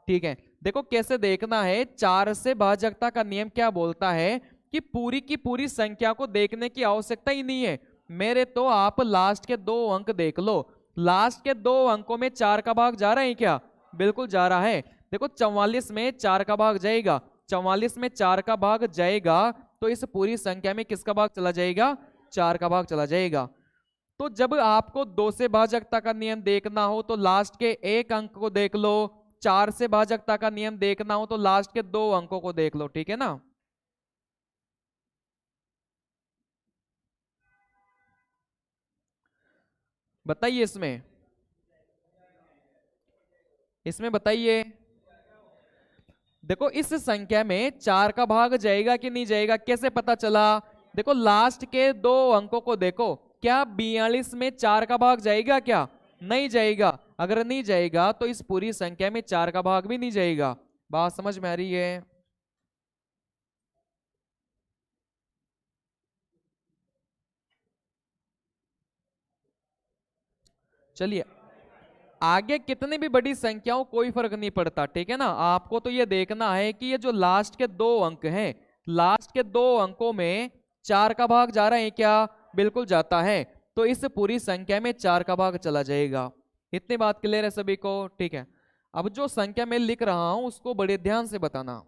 ठीक है, देखो कैसे देखना है। 4 से भाजकता का नियम क्या बोलता है कि पूरी की पूरी संख्या को देखने की आवश्यकता ही नहीं है मेरे, तो आप लास्ट के 2 अंक देख लो। लास्ट के 2 अंकों में 4 का भाग जा रहा है क्या? बिल्कुल जा रहा है। देखो 44 में 4 का भाग जाएगा, 44 में 4 का भाग जाएगा तो इस पूरी संख्या में किसका भाग चला जाएगा? 4 का भाग चला जाएगा। तो जब आपको 2 से भाजकता का नियम देखना हो तो लास्ट के 1 अंक को देख लो, 4 से भाजकता का नियम देखना हो तो लास्ट के 2 अंकों को देख लो। ठीक है ना? बताइए इसमें, इसमें बताइए। देखो इस संख्या में 4 का भाग जाएगा कि नहीं जाएगा, कैसे पता चला? देखो लास्ट के 2 अंकों को देखो, क्या 42 में 4 का भाग जाएगा क्या? नहीं जाएगा। अगर नहीं जाएगा तो इस पूरी संख्या में 4 का भाग भी नहीं जाएगा। बात समझ में आ रही है? चलिए, आगे कितनी भी बड़ी संख्याओं कोई फर्क नहीं पड़ता। ठीक है ना? आपको तो ये देखना है कि ये जो लास्ट के 2 अंक हैं, लास्ट के 2 अंकों में 4 का भाग जा रहा है क्या? बिल्कुल जाता है। तो इस पूरी संख्या में 4 का भाग चला जाएगा। इतनी बात क्लियर है सभी को? ठीक है, अब जो संख्या मैं लिख रहा हूं उसको बड़े ध्यान से बताना।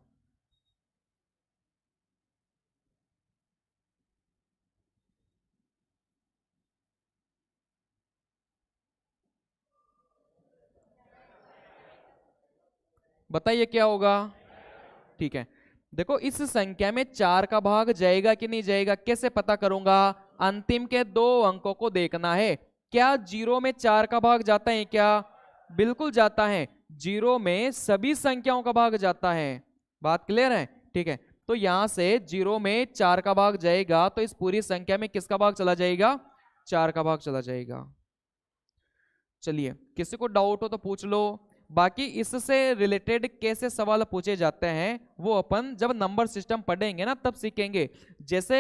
बताइए क्या होगा? ठीक है, देखो इस संख्या में 4 का भाग जाएगा कि नहीं जाएगा, कैसे पता करूंगा? अंतिम के 2 अंकों को देखना है। क्या 0 में 4 का भाग जाता है क्या? बिल्कुल जाता है। 0 में सभी संख्याओं का भाग जाता है। बात क्लियर है? ठीक है, तो यहां से 0 में 4 का भाग जाएगा तो इस पूरी संख्या में किसका भाग चला जाएगा? 4 का भाग चला जाएगा। चलिए, किसी को डाउट हो तो पूछ लो। बाकी इससे रिलेटेड कैसे सवाल पूछे जाते हैं वो अपन जब नंबर सिस्टम पढ़ेंगे ना तब सीखेंगे। जैसे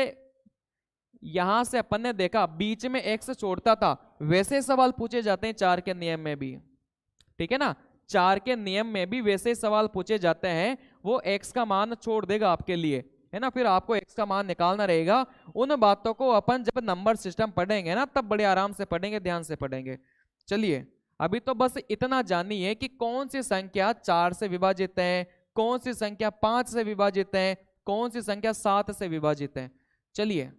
यहां से अपन ने देखा बीच में एक्स छोड़ता था, वैसे सवाल पूछे जाते हैं 4 के नियम में भी। ठीक है ना? 4 के नियम में भी वैसे सवाल पूछे जाते हैं। वो एक्स का मान छोड़ देगा आपके लिए, है ना? फिर आपको एक्स का मान निकालना रहेगा। उन बातों को अपन जब नंबर सिस्टम पढ़ेंगे ना तब बड़े आराम से पढ़ेंगे, ध्यान से पढ़ेंगे। चलिए, अभी तो बस इतना जानिए कि कौन सी संख्या 4 से विभाजित है, कौन सी संख्या 5 से विभाजित है, कौन सी संख्या 7 से विभाजित है। चलिए,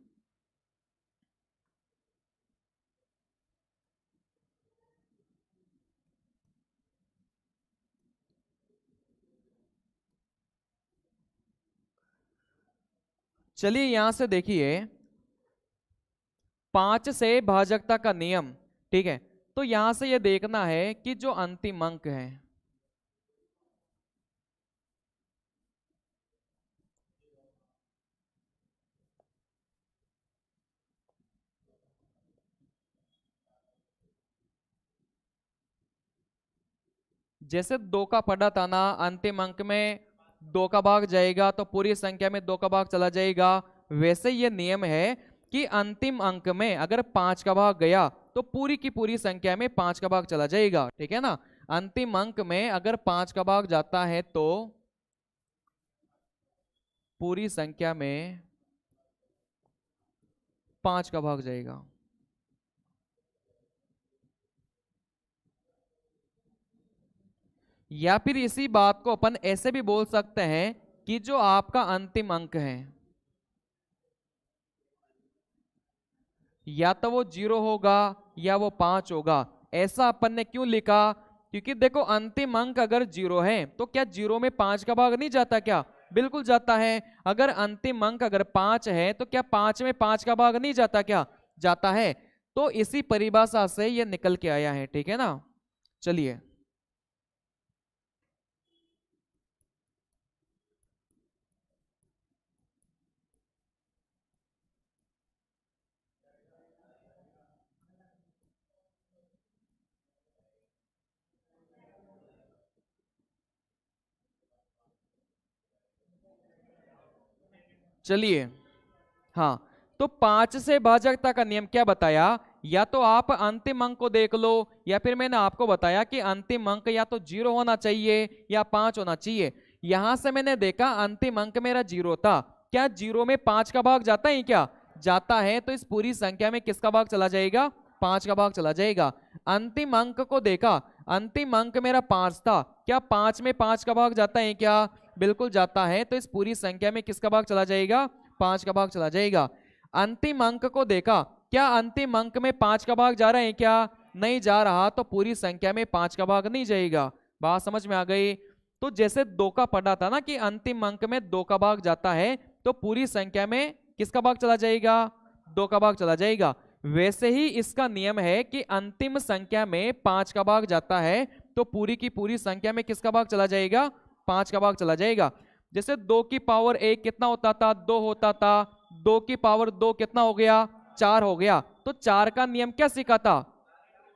चलिए यहां से देखिए 5 से भाजकता का नियम। ठीक है, तो यहां से यह देखना है कि जो अंतिम अंक है, जैसे 2 का पढ़ा था ना, अंतिम अंक में 2 का भाग जाएगा तो पूरी संख्या में 2 का भाग चला जाएगा, वैसे ये नियम है कि अंतिम अंक में अगर 5 का भाग गया तो पूरी की पूरी संख्या में 5 का भाग चला जाएगा, ठीक है ना। अंतिम अंक में अगर 5 का भाग जाता है तो पूरी संख्या में 5 का भाग जाएगा। या फिर इसी बात को अपन ऐसे भी बोल सकते हैं कि जो आपका अंतिम अंक है या तो वो 0 होगा या वो 5 होगा। ऐसा अपन ने क्यों लिखा? क्योंकि देखो अंतिम अंक अगर 0 है तो क्या 0 में 5 का भाग नहीं जाता क्या? बिल्कुल जाता है। अगर अंतिम अंक अगर 5 है तो क्या 5 में 5 का भाग नहीं जाता क्या? जाता है। तो इसी परिभाषा से ये निकल के आया है, ठीक है ना। चलिए चलिए हाँ, तो 5 से भाजकता का नियम क्या बताया? या तो आप अंतिम अंक को देख लो या फिर मैंने आपको बताया कि अंतिम अंक या तो 0 होना चाहिए या 5 होना चाहिए। यहां से मैंने देखा अंतिम अंक मेरा 0 था, क्या 0 में 5 का भाग जाता है क्या? जाता है। तो इस पूरी संख्या में किसका भाग चला जाएगा? 5 का भाग चला जाएगा। अंतिम अंक को देखा, अंतिम अंक मेरा 5 था, क्या 5 में 5 का भाग जाता है क्या? बिल्कुल जाता है। तो इस पूरी संख्या में किसका भाग चला जाएगा? 5 का भाग चला जाएगा। अंतिम अंक को देखा, क्या अंतिम अंक में 5 का भाग जा रहा है क्या? नहीं जा रहा, तो पूरी संख्या में 5 का भाग नहीं जाएगा। बात समझ में आ गई? तो जैसे 2 का पढ़ा था ना कि अंतिम अंक में 2 का भाग जाता है तो पूरी संख्या में किसका भाग चला जाएगा? 2 का भाग चला जाएगा। वैसे ही इसका नियम है कि अंतिम संख्या में 5 का भाग जाता है तो पूरी की पूरी संख्या में किसका भाग चला जाएगा? 5 का भाग चला जाएगा। जैसे 2 की पावर 1 कितना होता था? 2 होता था। 2 की पावर 2 कितना हो गया? 4 हो गया। तो 4 का नियम क्या सीखा था?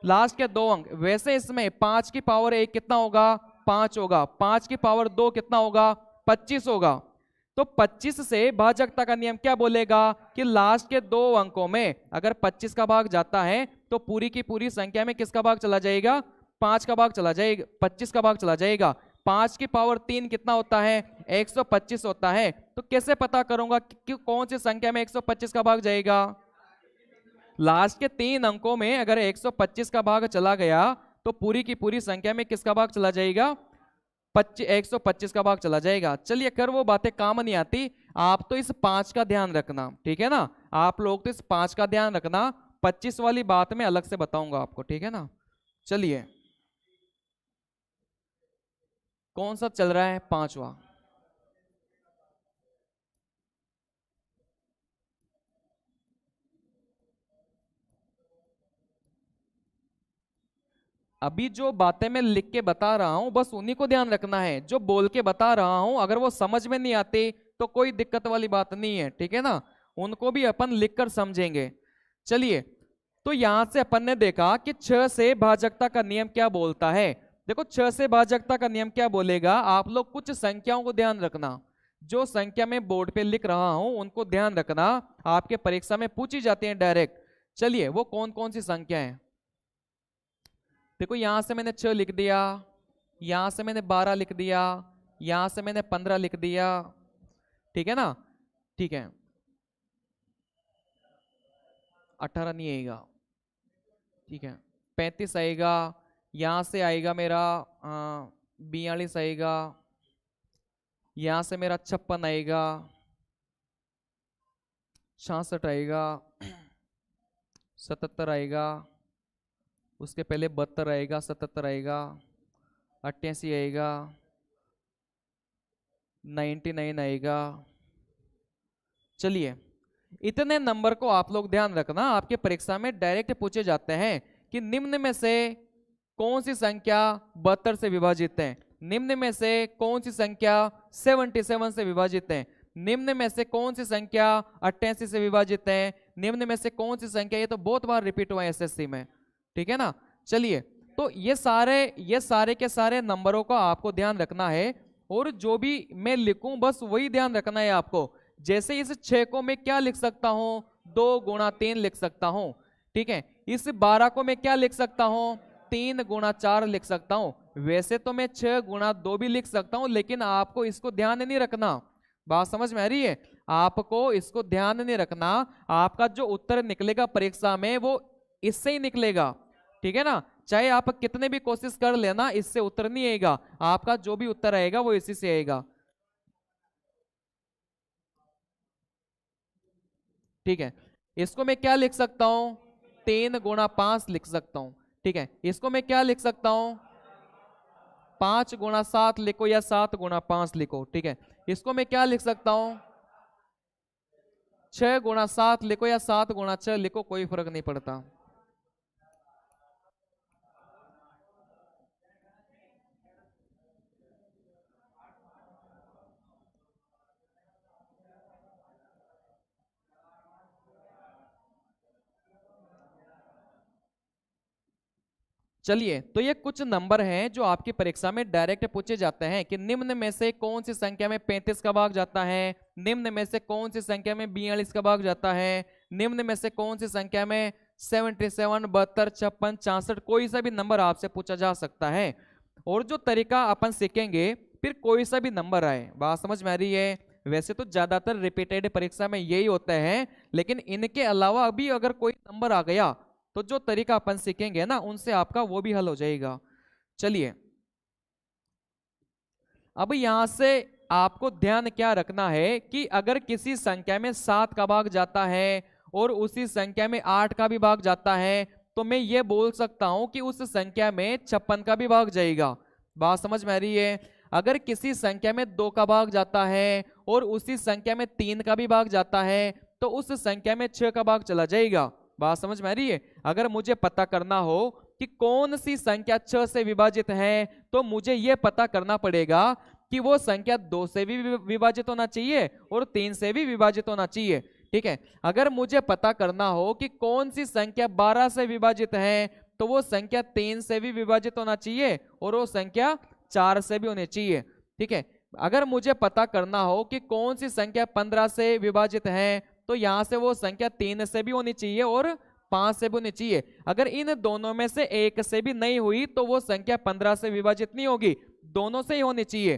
लास्ट के 2 अंक। वैसे इसमें 5 की पावर 1 कितना होगा? 5 होगा। 5 की पावर 2 कितना होगा? 25 होगा। तो 25 से भाजकता का नियम क्या बोलेगा कि लास्ट के 2 अंकों में अगर 25 का भाग जाता है तो पूरी की पूरी संख्या में किसका भाग चला जाएगा? 5 का भाग चला जाएगा, 25 का भाग चला जाएगा। 5 की पावर 3 कितना होता है? 125 होता है। तो कैसे पता करूंगा कि कौन सी संख्या में 125 का भाग जाएगा? लास्ट के 3 अंकों में अगर 125 का भाग चला गया तो पूरी की पूरी संख्या में किसका भाग चला जाएगा? 125 का भाग चला जाएगा। चलिए कर वो बातें काम नहीं आती, आप तो इस 5 का ध्यान रखना, ठीक है ना। आप लोग तो इस 5 का ध्यान रखना, 25 वाली बात में अलग से बताऊंगा आपको, ठीक है ना। चलिए कौन सा चल रहा है? 5वां। अभी जो बातें मैं लिख के बता रहा हूं बस उन्हीं को ध्यान रखना है। जो बोल के बता रहा हूं अगर वो समझ में नहीं आती तो कोई दिक्कत वाली बात नहीं है, ठीक है ना। उनको भी अपन लिख कर समझेंगे। चलिए तो यहां से अपन ने देखा कि 6 से भाजकता का नियम क्या बोलता है। देखो 6 से भाजकता का नियम क्या बोलेगा, आप लोग कुछ संख्याओं को ध्यान रखना। जो संख्या मैं बोर्ड पे लिख रहा हूं उनको ध्यान रखना, आपके परीक्षा में पूछी जाती है डायरेक्ट। चलिए वो कौन कौन सी संख्या है? देखो यहां से मैंने 6 लिख दिया, यहां से मैंने 12 लिख दिया, यहां से मैंने 15 लिख दिया, ठीक है ना। ठीक है 18 नहीं आएगा, ठीक है 35 आएगा, यहां से आएगा मेरा 42 आएगा, यहां से मेरा 56 आएगा, 66 आएगा, 77 आएगा, उसके पहले 72 आएगा, 77 आएगा, 88 आएगा, 99 आएगा। चलिए इतने नंबर को आप लोग ध्यान रखना, आपके परीक्षा में डायरेक्ट पूछे जाते हैं कि निम्न में से कौन सी संख्या 72 से विभाजित है, निम्न में से कौन सी संख्या 77 से विभाजित है, निम्न में से कौन सी संख्या 88 से विभाजित है, निम्न में से कौन सी संख्या। ये तो बहुत बार रिपीट हुआ है एसएससी में, ठीक है ना। चलिए तो ये सारे के सारे नंबरों का आपको ध्यान रखना है, और जो भी मैं लिखूं बस वही ध्यान रखना है आपको। जैसे इस 6 को मैं क्या लिख सकता हूं, 2 गुणा 3 लिख सकता हूं, ठीक है। इस 12 को मैं क्या लिख सकता हूं, 3 गुणा 4 लिख सकता हूं। वैसे तो मैं 6 गुणा 2 भी लिख सकता हूं, लेकिन आपको इसको ध्यान नहीं रखना। बात समझ में आ रही है? आपको इसको ध्यान नहीं रखना। आपका जो उत्तर निकलेगा परीक्षा में वो इससे ही निकलेगा, ठीक है ना। चाहे आप कितने भी कोशिश कर लेना, इससे उत्तर नहीं आएगा। आपका जो भी उत्तर आएगा वो इसी से आएगा, ठीक है। इसको मैं क्या लिख सकता हूं, 3 गुणा 5 लिख सकता हूं, ठीक है। इसको मैं क्या लिख सकता हूं, 5 गुणा 7 लिखो या 7 गुणा 5 लिखो, ठीक है। इसको मैं क्या लिख सकता हूं, 6 गुणा 7 लिखो या 7 गुणा 6 लिखो, कोई फर्क नहीं पड़ता। चलिए, तो ये कुछ नंबर हैं जो आपकी परीक्षा में डायरेक्ट पूछे जाते हैं कि निम्न में से कौन सी संख्या में 35 का भाग जाता है, निम्न में से कौन सी संख्या में 42 का भाग जाता है, निम्न में से कौन सी संख्या में 77, 72, 56, 66, कोई सा भी नंबर आपसे पूछा जा सकता है। और जो तरीका अपन सीखेंगे, फिर कोई सा भी नंबर आए, बात समझ में आ रही है। वैसे तो ज्यादातर रिपीटेड परीक्षा में यही होता है, लेकिन इनके अलावा अभी अगर कोई नंबर आ गया तो जो तरीका अपन सीखेंगे ना, उनसे आपका वो भी हल हो जाएगा। चलिए, अब यहां से आपको ध्यान क्या रखना है कि अगर किसी संख्या में 7 का भाग जाता है और उसी संख्या में 8 का भी भाग जाता है, तो मैं ये बोल सकता हूं कि उस संख्या में 56 का भी भाग जाएगा। बात समझ में आ रही है? अगर किसी संख्या में 2 का भाग जाता है और उसी संख्या में 3 का भी भाग जाता है, तो उस संख्या में 6 का भाग चला जाएगा। बात समझ में आ रही है? अगर मुझे पता करना हो कि कौन सी संख्या 6 से विभाजित है, तो मुझे यह पता करना पड़ेगा कि वो संख्या 2 से भी विभाजित होना चाहिए और 3 से भी विभाजित होना चाहिए, ठीक है। अगर मुझे पता करना हो कि कौन सी संख्या 12 से विभाजित है, तो वो संख्या 3 से भी विभाजित होना चाहिए और वो संख्या 4 से भी होनी चाहिए, ठीक है। अगर मुझे पता करना हो कि कौन सी संख्या 15 से विभाजित है, तो यहां से वो संख्या 3 से भी होनी चाहिए और 5 से भी होनी चाहिए। अगर इन दोनों में से एक से भी नहीं हुई, तो वो संख्या 15 से विभाजित नहीं होगी, दोनों से ही होनी चाहिए,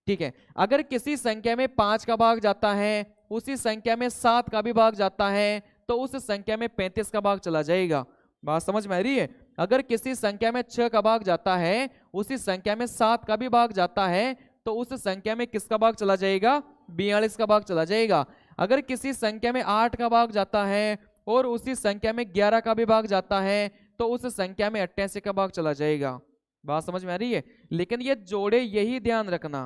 ठीक है। अगर किसी संख्या में 5 का भाग जाता है, उसी संख्या में 7 का भी भाग जाता है, तो उस संख्या में 35 का भाग चला जाएगा। बात समझ में आ रही है? अगर किसी संख्या में 6 का भाग जाता है, उसी संख्या में 7 का भी भाग जाता है, तो उस संख्या में किसका भाग चला जाएगा, 42 का भाग चला जाएगा। अगर किसी संख्या में 8 का भाग जाता है और उसी संख्या में 11 का भी भाग जाता है, तो उस संख्या में 88 का भाग चला जाएगा। बात समझ में आ रही है? लेकिन ये जोड़े यही ध्यान रखना,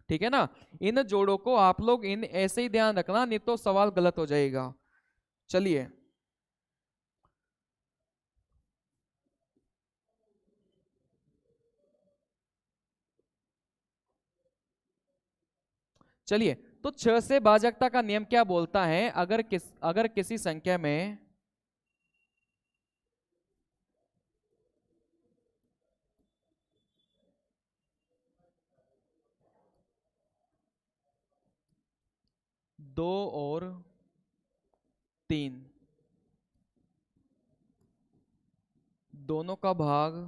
ठीक है ना। इन जोड़ों को आप लोग इन ऐसे ही ध्यान रखना, नहीं तो सवाल गलत हो जाएगा। चलिए, चलिए, तो 6 से भाजकता का नियम क्या बोलता है? अगर किसी संख्या में दो और 3 दोनों का भाग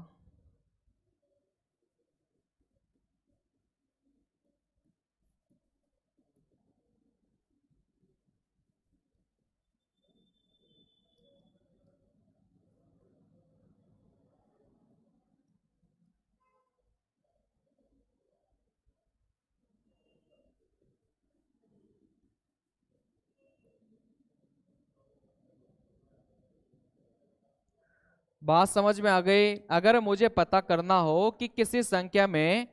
बात समझ में आ गई? अगर मुझे पता करना हो कि किसी संख्या में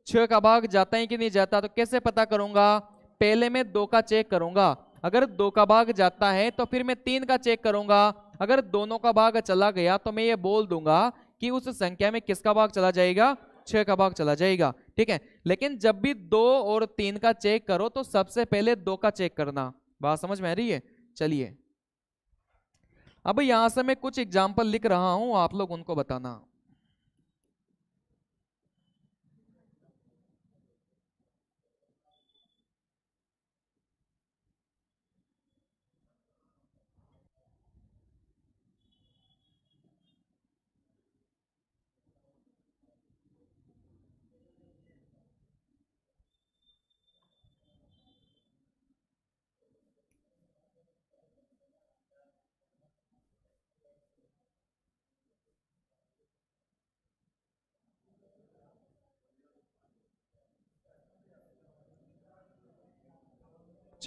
6 का भाग जाता है कि नहीं जाता, तो कैसे पता करूंगा? पहले मैं 2 का चेक करूंगा। अगर 2 का भाग जाता है तो फिर मैं 3 का चेक करूंगा। अगर दोनों का भाग चला गया तो मैं ये बोल दूंगा कि उस संख्या में किसका भाग चला जाएगा, 6 का भाग चला जाएगा, ठीक है। लेकिन जब भी 2 और 3 का चेक करो तो सबसे पहले 2 का चेक करना। बात समझ में आ रही है? चलिए, अब यहां से मैं कुछ एग्जाम्पल लिख रहा हूं, आप लोग उनको बताना।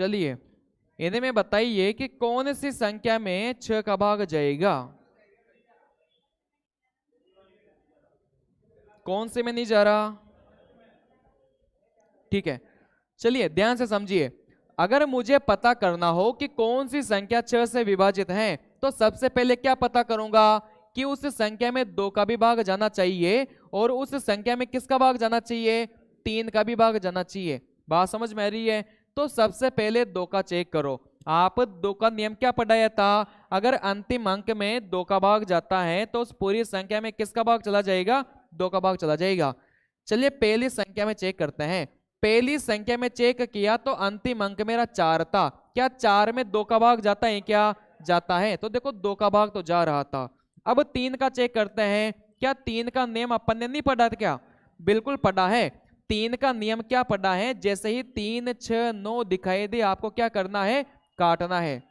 चलिए इन्हें में बताइए कि कौन सी संख्या में 6 का भाग जाएगा। कौन से में नहीं जा रहा? ठीक है, चलिए ध्यान से समझिए। अगर मुझे पता करना हो कि कौन सी संख्या 6 से विभाजित है तो सबसे पहले क्या पता करूंगा कि उस संख्या में 2 का भी भाग जाना चाहिए और उस संख्या में किसका भाग जाना चाहिए? 3 का भी भाग जाना चाहिए। बात समझ में आ रही है? तो सबसे पहले 2 का चेक करो। आप 2 का नियम क्या पढ़ाया था? अगर अंतिम अंक में 2 का भाग जाता है तो उस पूरी संख्या में किसका भाग चला जाएगा? 2 का भाग चला जाएगा। चलिए पहली संख्या में चेक करते हैं। पहली संख्या में चेक किया तो अंतिम अंक मेरा 4 था। क्या 4 में 2 का भाग जाता है? क्या जाता है? तो देखो 2 का भाग तो जा रहा था। अब 3 का चेक करते हैं। क्या 3 का नियम अपन ने नहीं पढ़ा था क्या? बिल्कुल पढ़ा है। 3 का नियम क्या पढ़ा है? जैसे ही 3, 6, 9 दिखाई दे आपको क्या करना है? काटना है।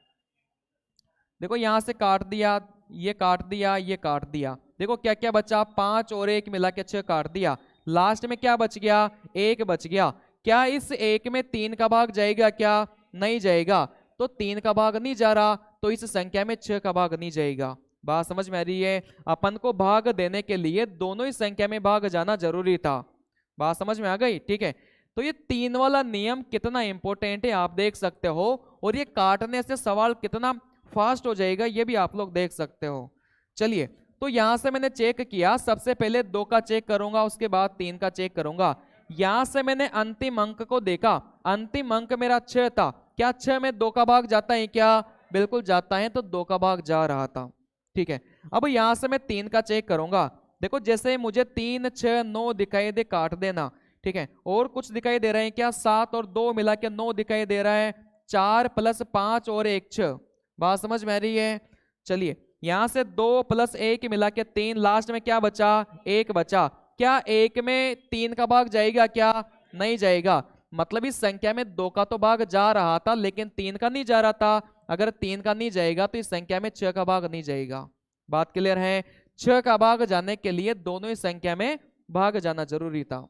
देखो यहां से काट दिया, ये काट दिया, ये काट दिया। देखो क्या क्या बचा? 5 और 1 मिला के 6 काट दिया। लास्ट में क्या बच गया? 1 बच गया। क्या इस 1 में 3 का भाग जाएगा? क्या नहीं जाएगा। तो 3 का भाग नहीं जा रहा तो इस संख्या में 6 का भाग नहीं जाएगा। बात समझ में आ रही है? अपन को भाग देने के लिए दोनों ही संख्या में भाग जाना जरूरी था। बात समझ में आ गई? ठीक है, तो ये 3 वाला नियम कितना इंपॉर्टेंट है आप देख सकते हो, और ये काटने से सवाल कितना फास्ट हो जाएगा ये भी आप लोग देख सकते हो। चलिए तो यहां से मैंने चेक किया, सबसे पहले 2 का चेक करूंगा, उसके बाद 3 का चेक करूंगा। यहां से मैंने अंतिम अंक को देखा, अंतिम अंक मेरा 6 था। क्या 6 में 2 का भाग जाता है? क्या बिल्कुल जाता है, तो 2 का भाग जा रहा था। ठीक है, अब यहां से मैं 3 का चेक करूंगा। देखो जैसे मुझे 3, 6, 9 दिखाई दे काट देना। ठीक है, और कुछ दिखाई दे रहे हैं क्या? 7 और 2 मिला के 9 दिखाई दे रहा है। 4 + 5 और 1 6। बात समझ में आ रही है? चलिए यहां से 2 + 1 मिला के 3, लास्ट में क्या बचा? 1 बचा। क्या 1 में 3 का भाग जाएगा? क्या नहीं जाएगा। मतलब इस संख्या में 2 का तो भाग जा रहा था लेकिन 3 का नहीं जा रहा था। अगर 3 का नहीं जाएगा तो इस संख्या में 6 का भाग नहीं जाएगा। बात क्लियर है? 6 का भाग जाने के लिए दोनों ही संख्या में भाग जाना जरूरी था।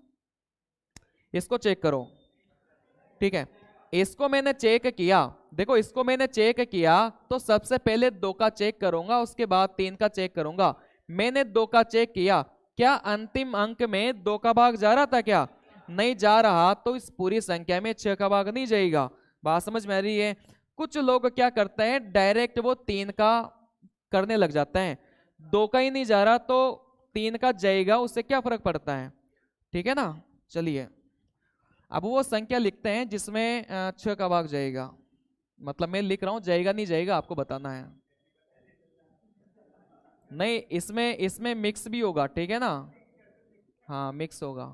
इसको चेक करो। ठीक है, इसको मैंने चेक किया। देखो इसको मैंने चेक किया तो सबसे पहले 2 का चेक करूंगा, उसके बाद 3 का चेक करूंगा। मैंने 2 का चेक किया। क्या अंतिम अंक में 2 का भाग जा रहा था? क्या नहीं जा रहा, तो इस पूरी संख्या में 6 का भाग नहीं जाएगा। बात समझ में आ रही है? कुछ लोग क्या करते हैं, डायरेक्ट वो 3 का करने लग जाते हैं। 2 का ही नहीं जा रहा तो 3 का जाएगा, उससे क्या फर्क पड़ता है? ठीक है ना। चलिए अब वो संख्या लिखते हैं जिसमें 6 का भाग जाएगा। मतलब मैं लिख रहा हूं, जाएगा नहीं जाएगा आपको बताना है। नहीं, इसमें इसमें मिक्स भी होगा। ठीक है ना, हाँ मिक्स होगा।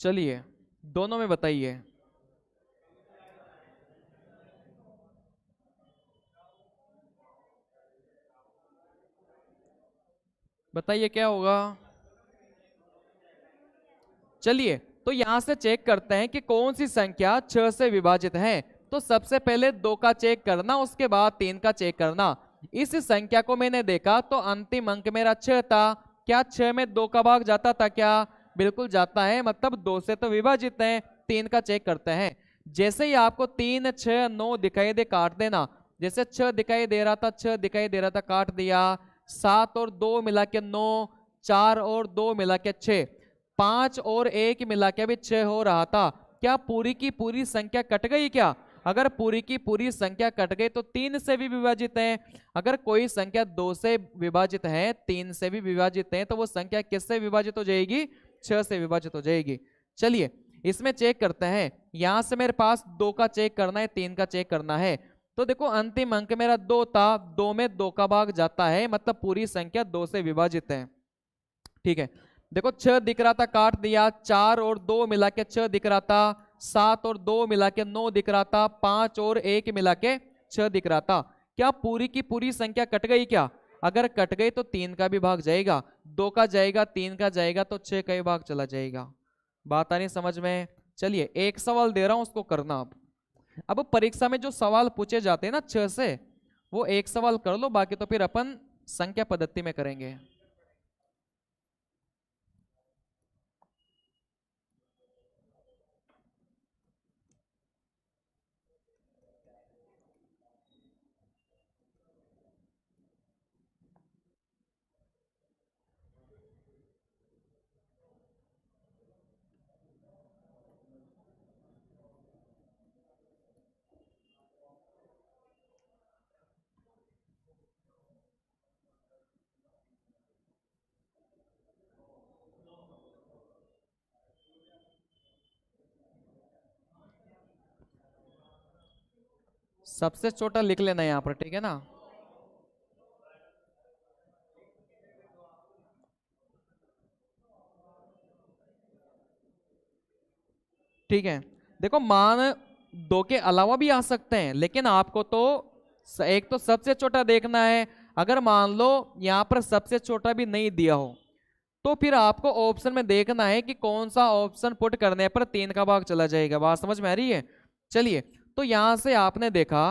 चलिए दोनों में बताइए। बताइए क्या होगा। चलिए तो यहां से चेक करते हैं कि कौन सी संख्या 6 से विभाजित है। तो सबसे पहले 2 का चेक करना, उसके बाद 3 का चेक करना। इस संख्या को मैंने देखा तो अंतिम अंक मेरा 6 था। क्या 6 में 2 का भाग जाता था? क्या बिल्कुल जाता है, मतलब 2 से तो विभाजित है। 3 का चेक करते हैं। जैसे ही आपको 3, 6, 9 दिखाई दे काट देना। जैसे 6 दिखाई दे रहा था, 6 दिखाई दे रहा था, काट दिया। 7 और 2 मिला के 9, 4 और 2 मिला के 6, 5 और 1 मिला के भी 6 हो रहा था। क्या पूरी की पूरी संख्या कट गई? क्या अगर पूरी की पूरी संख्या कट गई तो 3 से भी विभाजित है। अगर कोई संख्या 2 से विभाजित है, 3 से भी विभाजित है, तो वो संख्या किससे विभाजित हो जाएगी? 6 से विभाजित हो जाएगी। चलिए इसमें चेक करते हैं। यहां से मेरे पास 2 का चेक करना है, 3 का चेक करना है। तो देखो अंतिम अंक मेरा 2 था, 2 में 2 का भाग जाता है, मतलब पूरी संख्या 2 से विभाजित है। ठीक है, देखो 6 दिख रहा था, काट दिया। 4 और 2 मिला के 6 दिख रहा था। 7 और 2 मिला के 9 दिख रहा था। 5 और 1 मिला के 6 दिख रहा था। क्या पूरी की पूरी संख्या कट गई? क्या अगर कट गई तो 3 का भी भाग जाएगा, 2 का जाएगा, 3 का जाएगा, तो 6 का भी भाग चला जाएगा। बात आ रही समझ में? चलिए एक सवाल दे रहा हूं, उसको करना। अब परीक्षा में जो सवाल पूछे जाते हैं ना 6 से, वो एक सवाल कर लो, बाकी तो फिर अपन संख्या पद्धति में करेंगे। सबसे छोटा लिख लेना यहां पर, ठीक है ना। ठीक है, देखो मान 2 के अलावा भी आ सकते हैं, लेकिन आपको तो एक तो सबसे छोटा देखना है। अगर मान लो यहां पर सबसे छोटा भी नहीं दिया हो, तो फिर आपको ऑप्शन में देखना है कि कौन सा ऑप्शन पुट करने पर 3 का भाग चला जाएगा। बात समझ में आ रही है? चलिए, तो यहां से आपने देखा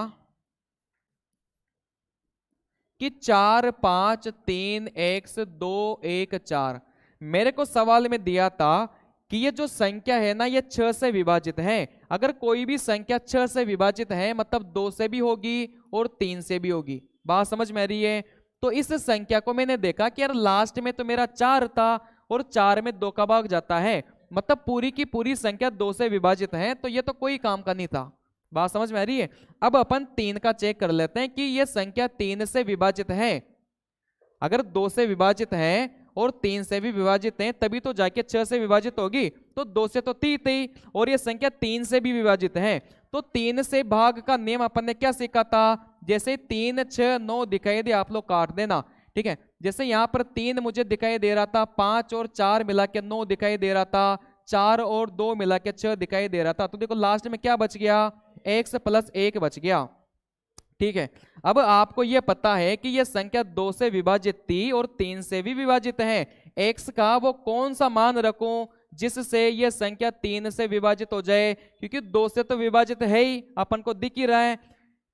कि 4 5 3 x 2 1 4। मेरे को सवाल में दिया था कि ये जो संख्या है ना, ये 6 से विभाजित है। अगर कोई भी संख्या 6 से विभाजित है, मतलब 2 से भी होगी और 3 से भी होगी। बात समझ में आ रही है? तो इस संख्या को मैंने देखा कि यार लास्ट में तो मेरा 4 था और 4 में 2 का भाग जाता है, मतलब पूरी की पूरी संख्या 2 से विभाजित है, तो ये तो कोई काम का नहीं था। बात समझ में आ रही है? अब अपन 3 का चेक कर लेते हैं कि ये संख्या 3 से विभाजित है। अगर 2 से विभाजित है और 3 से भी विभाजित है, तभी तो जाके 6 से विभाजित होगी। तो 2 से तो 3 थी, और ये संख्या 3 से भी विभाजित है, तो 3 से भाग का नियम अपन ने क्या सीखा था? जैसे 3 6 9 दिखाई दे, आप लोग काट देना, ठीक है। जैसे यहाँ पर 3 मुझे दिखाई दे रहा था, 5 और 4 मिला के 9 दिखाई दे रहा था, 4 और 2 मिला के 6 दिखाई दे रहा था। तो देखो लास्ट में क्या बच गया? x + 1 बच गया, ठीक है। अब आपको यह पता है कि यह संख्या 2 से विभाजित थी और 3 से भी विभाजित है। x का वो कौन सा मान रखूं जिससे यह संख्या 3 से विभाजित हो जाए? क्योंकि 2 से तो विभाजित है ही, अपन को दिख ही रहा है।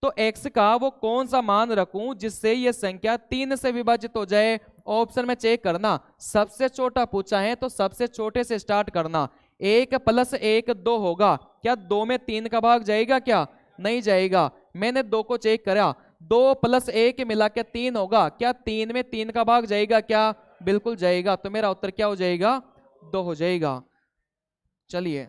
तो x का वो कौन सा मान रखूं जिससे यह संख्या 3 से विभाजित हो जाए? ऑप्शन में चेक करना। सबसे छोटा पूछा है तो सबसे छोटे से स्टार्ट करना। 1 + 1 2 होगा। क्या 2 में 3 का भाग जाएगा? क्या नहीं जाएगा। मैंने 2 को चेक करा, 2 + 1 मिला के 3 होगा। क्या 3 में 3 का भाग जाएगा? क्या बिल्कुल जाएगा। तो मेरा उत्तर क्या हो जाएगा? 2 हो जाएगा। चलिए,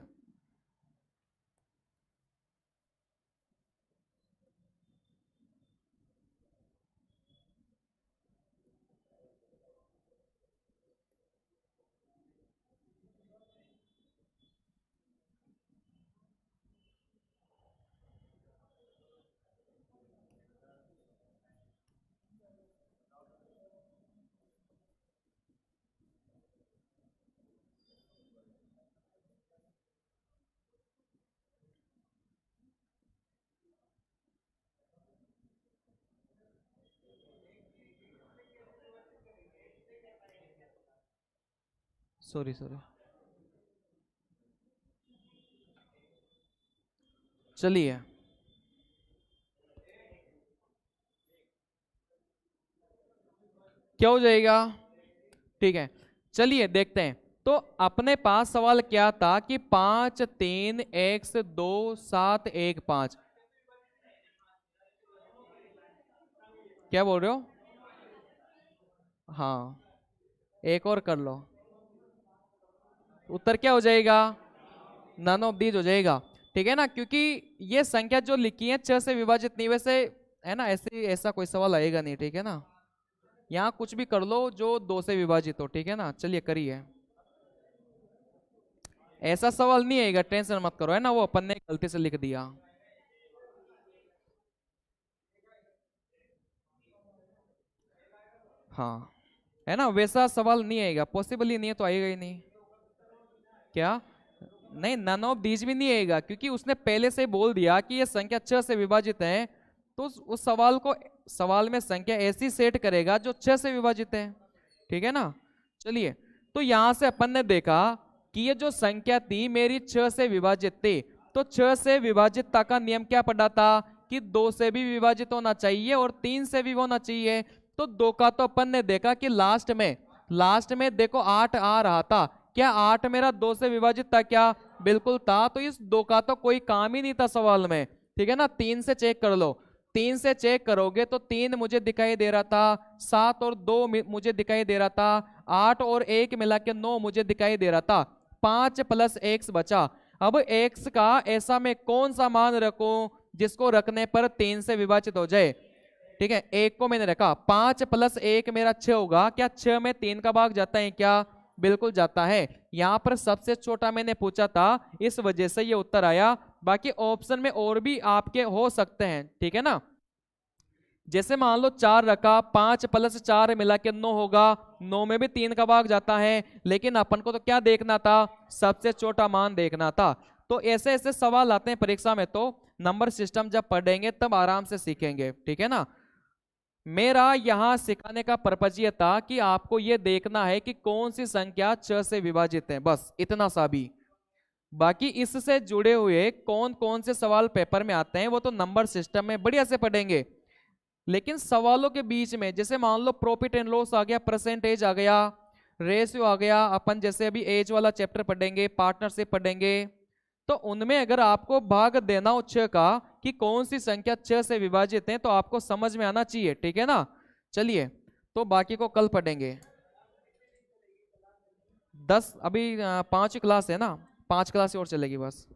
सॉरी सॉरी। चलिए, क्या हो जाएगा? ठीक है, चलिए देखते हैं। तो अपने पास सवाल क्या था कि 5 3 x 2 7 1 5। क्या बोल रहे हो? हाँ, एक और कर लो। उत्तर क्या हो जाएगा? नन ऑफ दीज हो जाएगा, ठीक है ना। क्योंकि ये संख्या जो लिखी है 6 से विभाजित नहीं, वैसे है ना, ऐसे ऐसा कोई सवाल आएगा नहीं, ठीक है ना। यहाँ कुछ भी कर लो जो 2 से विभाजित हो, ठीक है ना। चलिए करिए। ऐसा सवाल नहीं आएगा, टेंशन मत करो, है ना, वो अपन ने गलती से लिख दिया। हाँ, है ना, वैसा सवाल नहीं आएगा, पॉसिबल ही नहीं है, तो आएगा ही नहीं। क्या? नहीं, नन ऑफ दीज भी नहीं आएगा, क्योंकि उसने पहले से बोल दिया कि ये संख्या 6 से विभाजित है। तो उस सवाल को सवाल में संख्या ऐसी सेट करेगा जो 6 से विभाजित है, ठीक है ना। चलिए, तो यहां से अपन ने देखा कि ये जो संख्या थी मेरी 6 से विभाजित थी, तो 6 से विभाजितता का नियम क्या पढ़ा था कि 2 से भी विभाजित होना चाहिए और 3 से भी होना चाहिए। तो 2 का तो अपन ने देखा कि लास्ट में देखो 8 आ रहा था, क्या 8 मेरा 2 से विभाजित था क्या? बिल्कुल था। तो इस 2 का तो कोई काम ही नहीं था सवाल में, ठीक है ना। 3 से चेक कर लो, 3 से चेक करोगे तो 3 मुझे दिखाई दे रहा था, 7 और 2 मुझे दिखाई दे रहा था, 8 और 1 मिला के 9 मुझे दिखाई दे रहा था, 5 प्लस x बचा। अब x का ऐसा मैं कौन सा मान रखूं जिसको रखने पर 3 से विभाजित हो जाए? ठीक है, 1 को मैंने रखा, 5 प्लस 1 मेरा 6 होगा। क्या 6 में 3 का भाग जाता है क्या? बिल्कुल जाता है। यहां पर सबसे छोटा मैंने पूछा था, इस वजह से ये उत्तर आया। बाकी ऑप्शन में और भी आपके हो सकते हैं, ठीक है ना। जैसे मान लो 4 रखा, 5 प्लस 4 मिला के 9 होगा, 9 में भी 3 का भाग जाता है, लेकिन अपन को तो क्या देखना था? सबसे छोटा मान देखना था। तो ऐसे ऐसे सवाल आते हैं परीक्षा में, तो नंबर सिस्टम जब पढ़ेंगे तब आराम से सीखेंगे, ठीक है ना। मेरा यहां सिखाने का पर्पज ये था कि आपको ये देखना है कि कौन सी संख्या 6 से विभाजित है, बस इतना सा भी। बाकी इससे जुड़े हुए कौन कौन से सवाल पेपर में आते हैं वो तो नंबर सिस्टम में बढ़िया से पढ़ेंगे। लेकिन सवालों के बीच में जैसे मान लो प्रॉफिट एंड लॉस आ गया, परसेंटेज आ गया, रेशियो आ गया, अपन जैसे अभी एज वाला चैप्टर पढ़ेंगे, पार्टनरशिप पढ़ेंगे, तो उनमें अगर आपको भाग देना हो 6 का कि कौन सी संख्या 6 से विभाजित है तो आपको समझ में आना चाहिए, ठीक है ना। चलिए, तो बाकी को कल पढ़ेंगे। 10 अभी 5 क्लास है ना, 5 क्लास और चलेगी बस।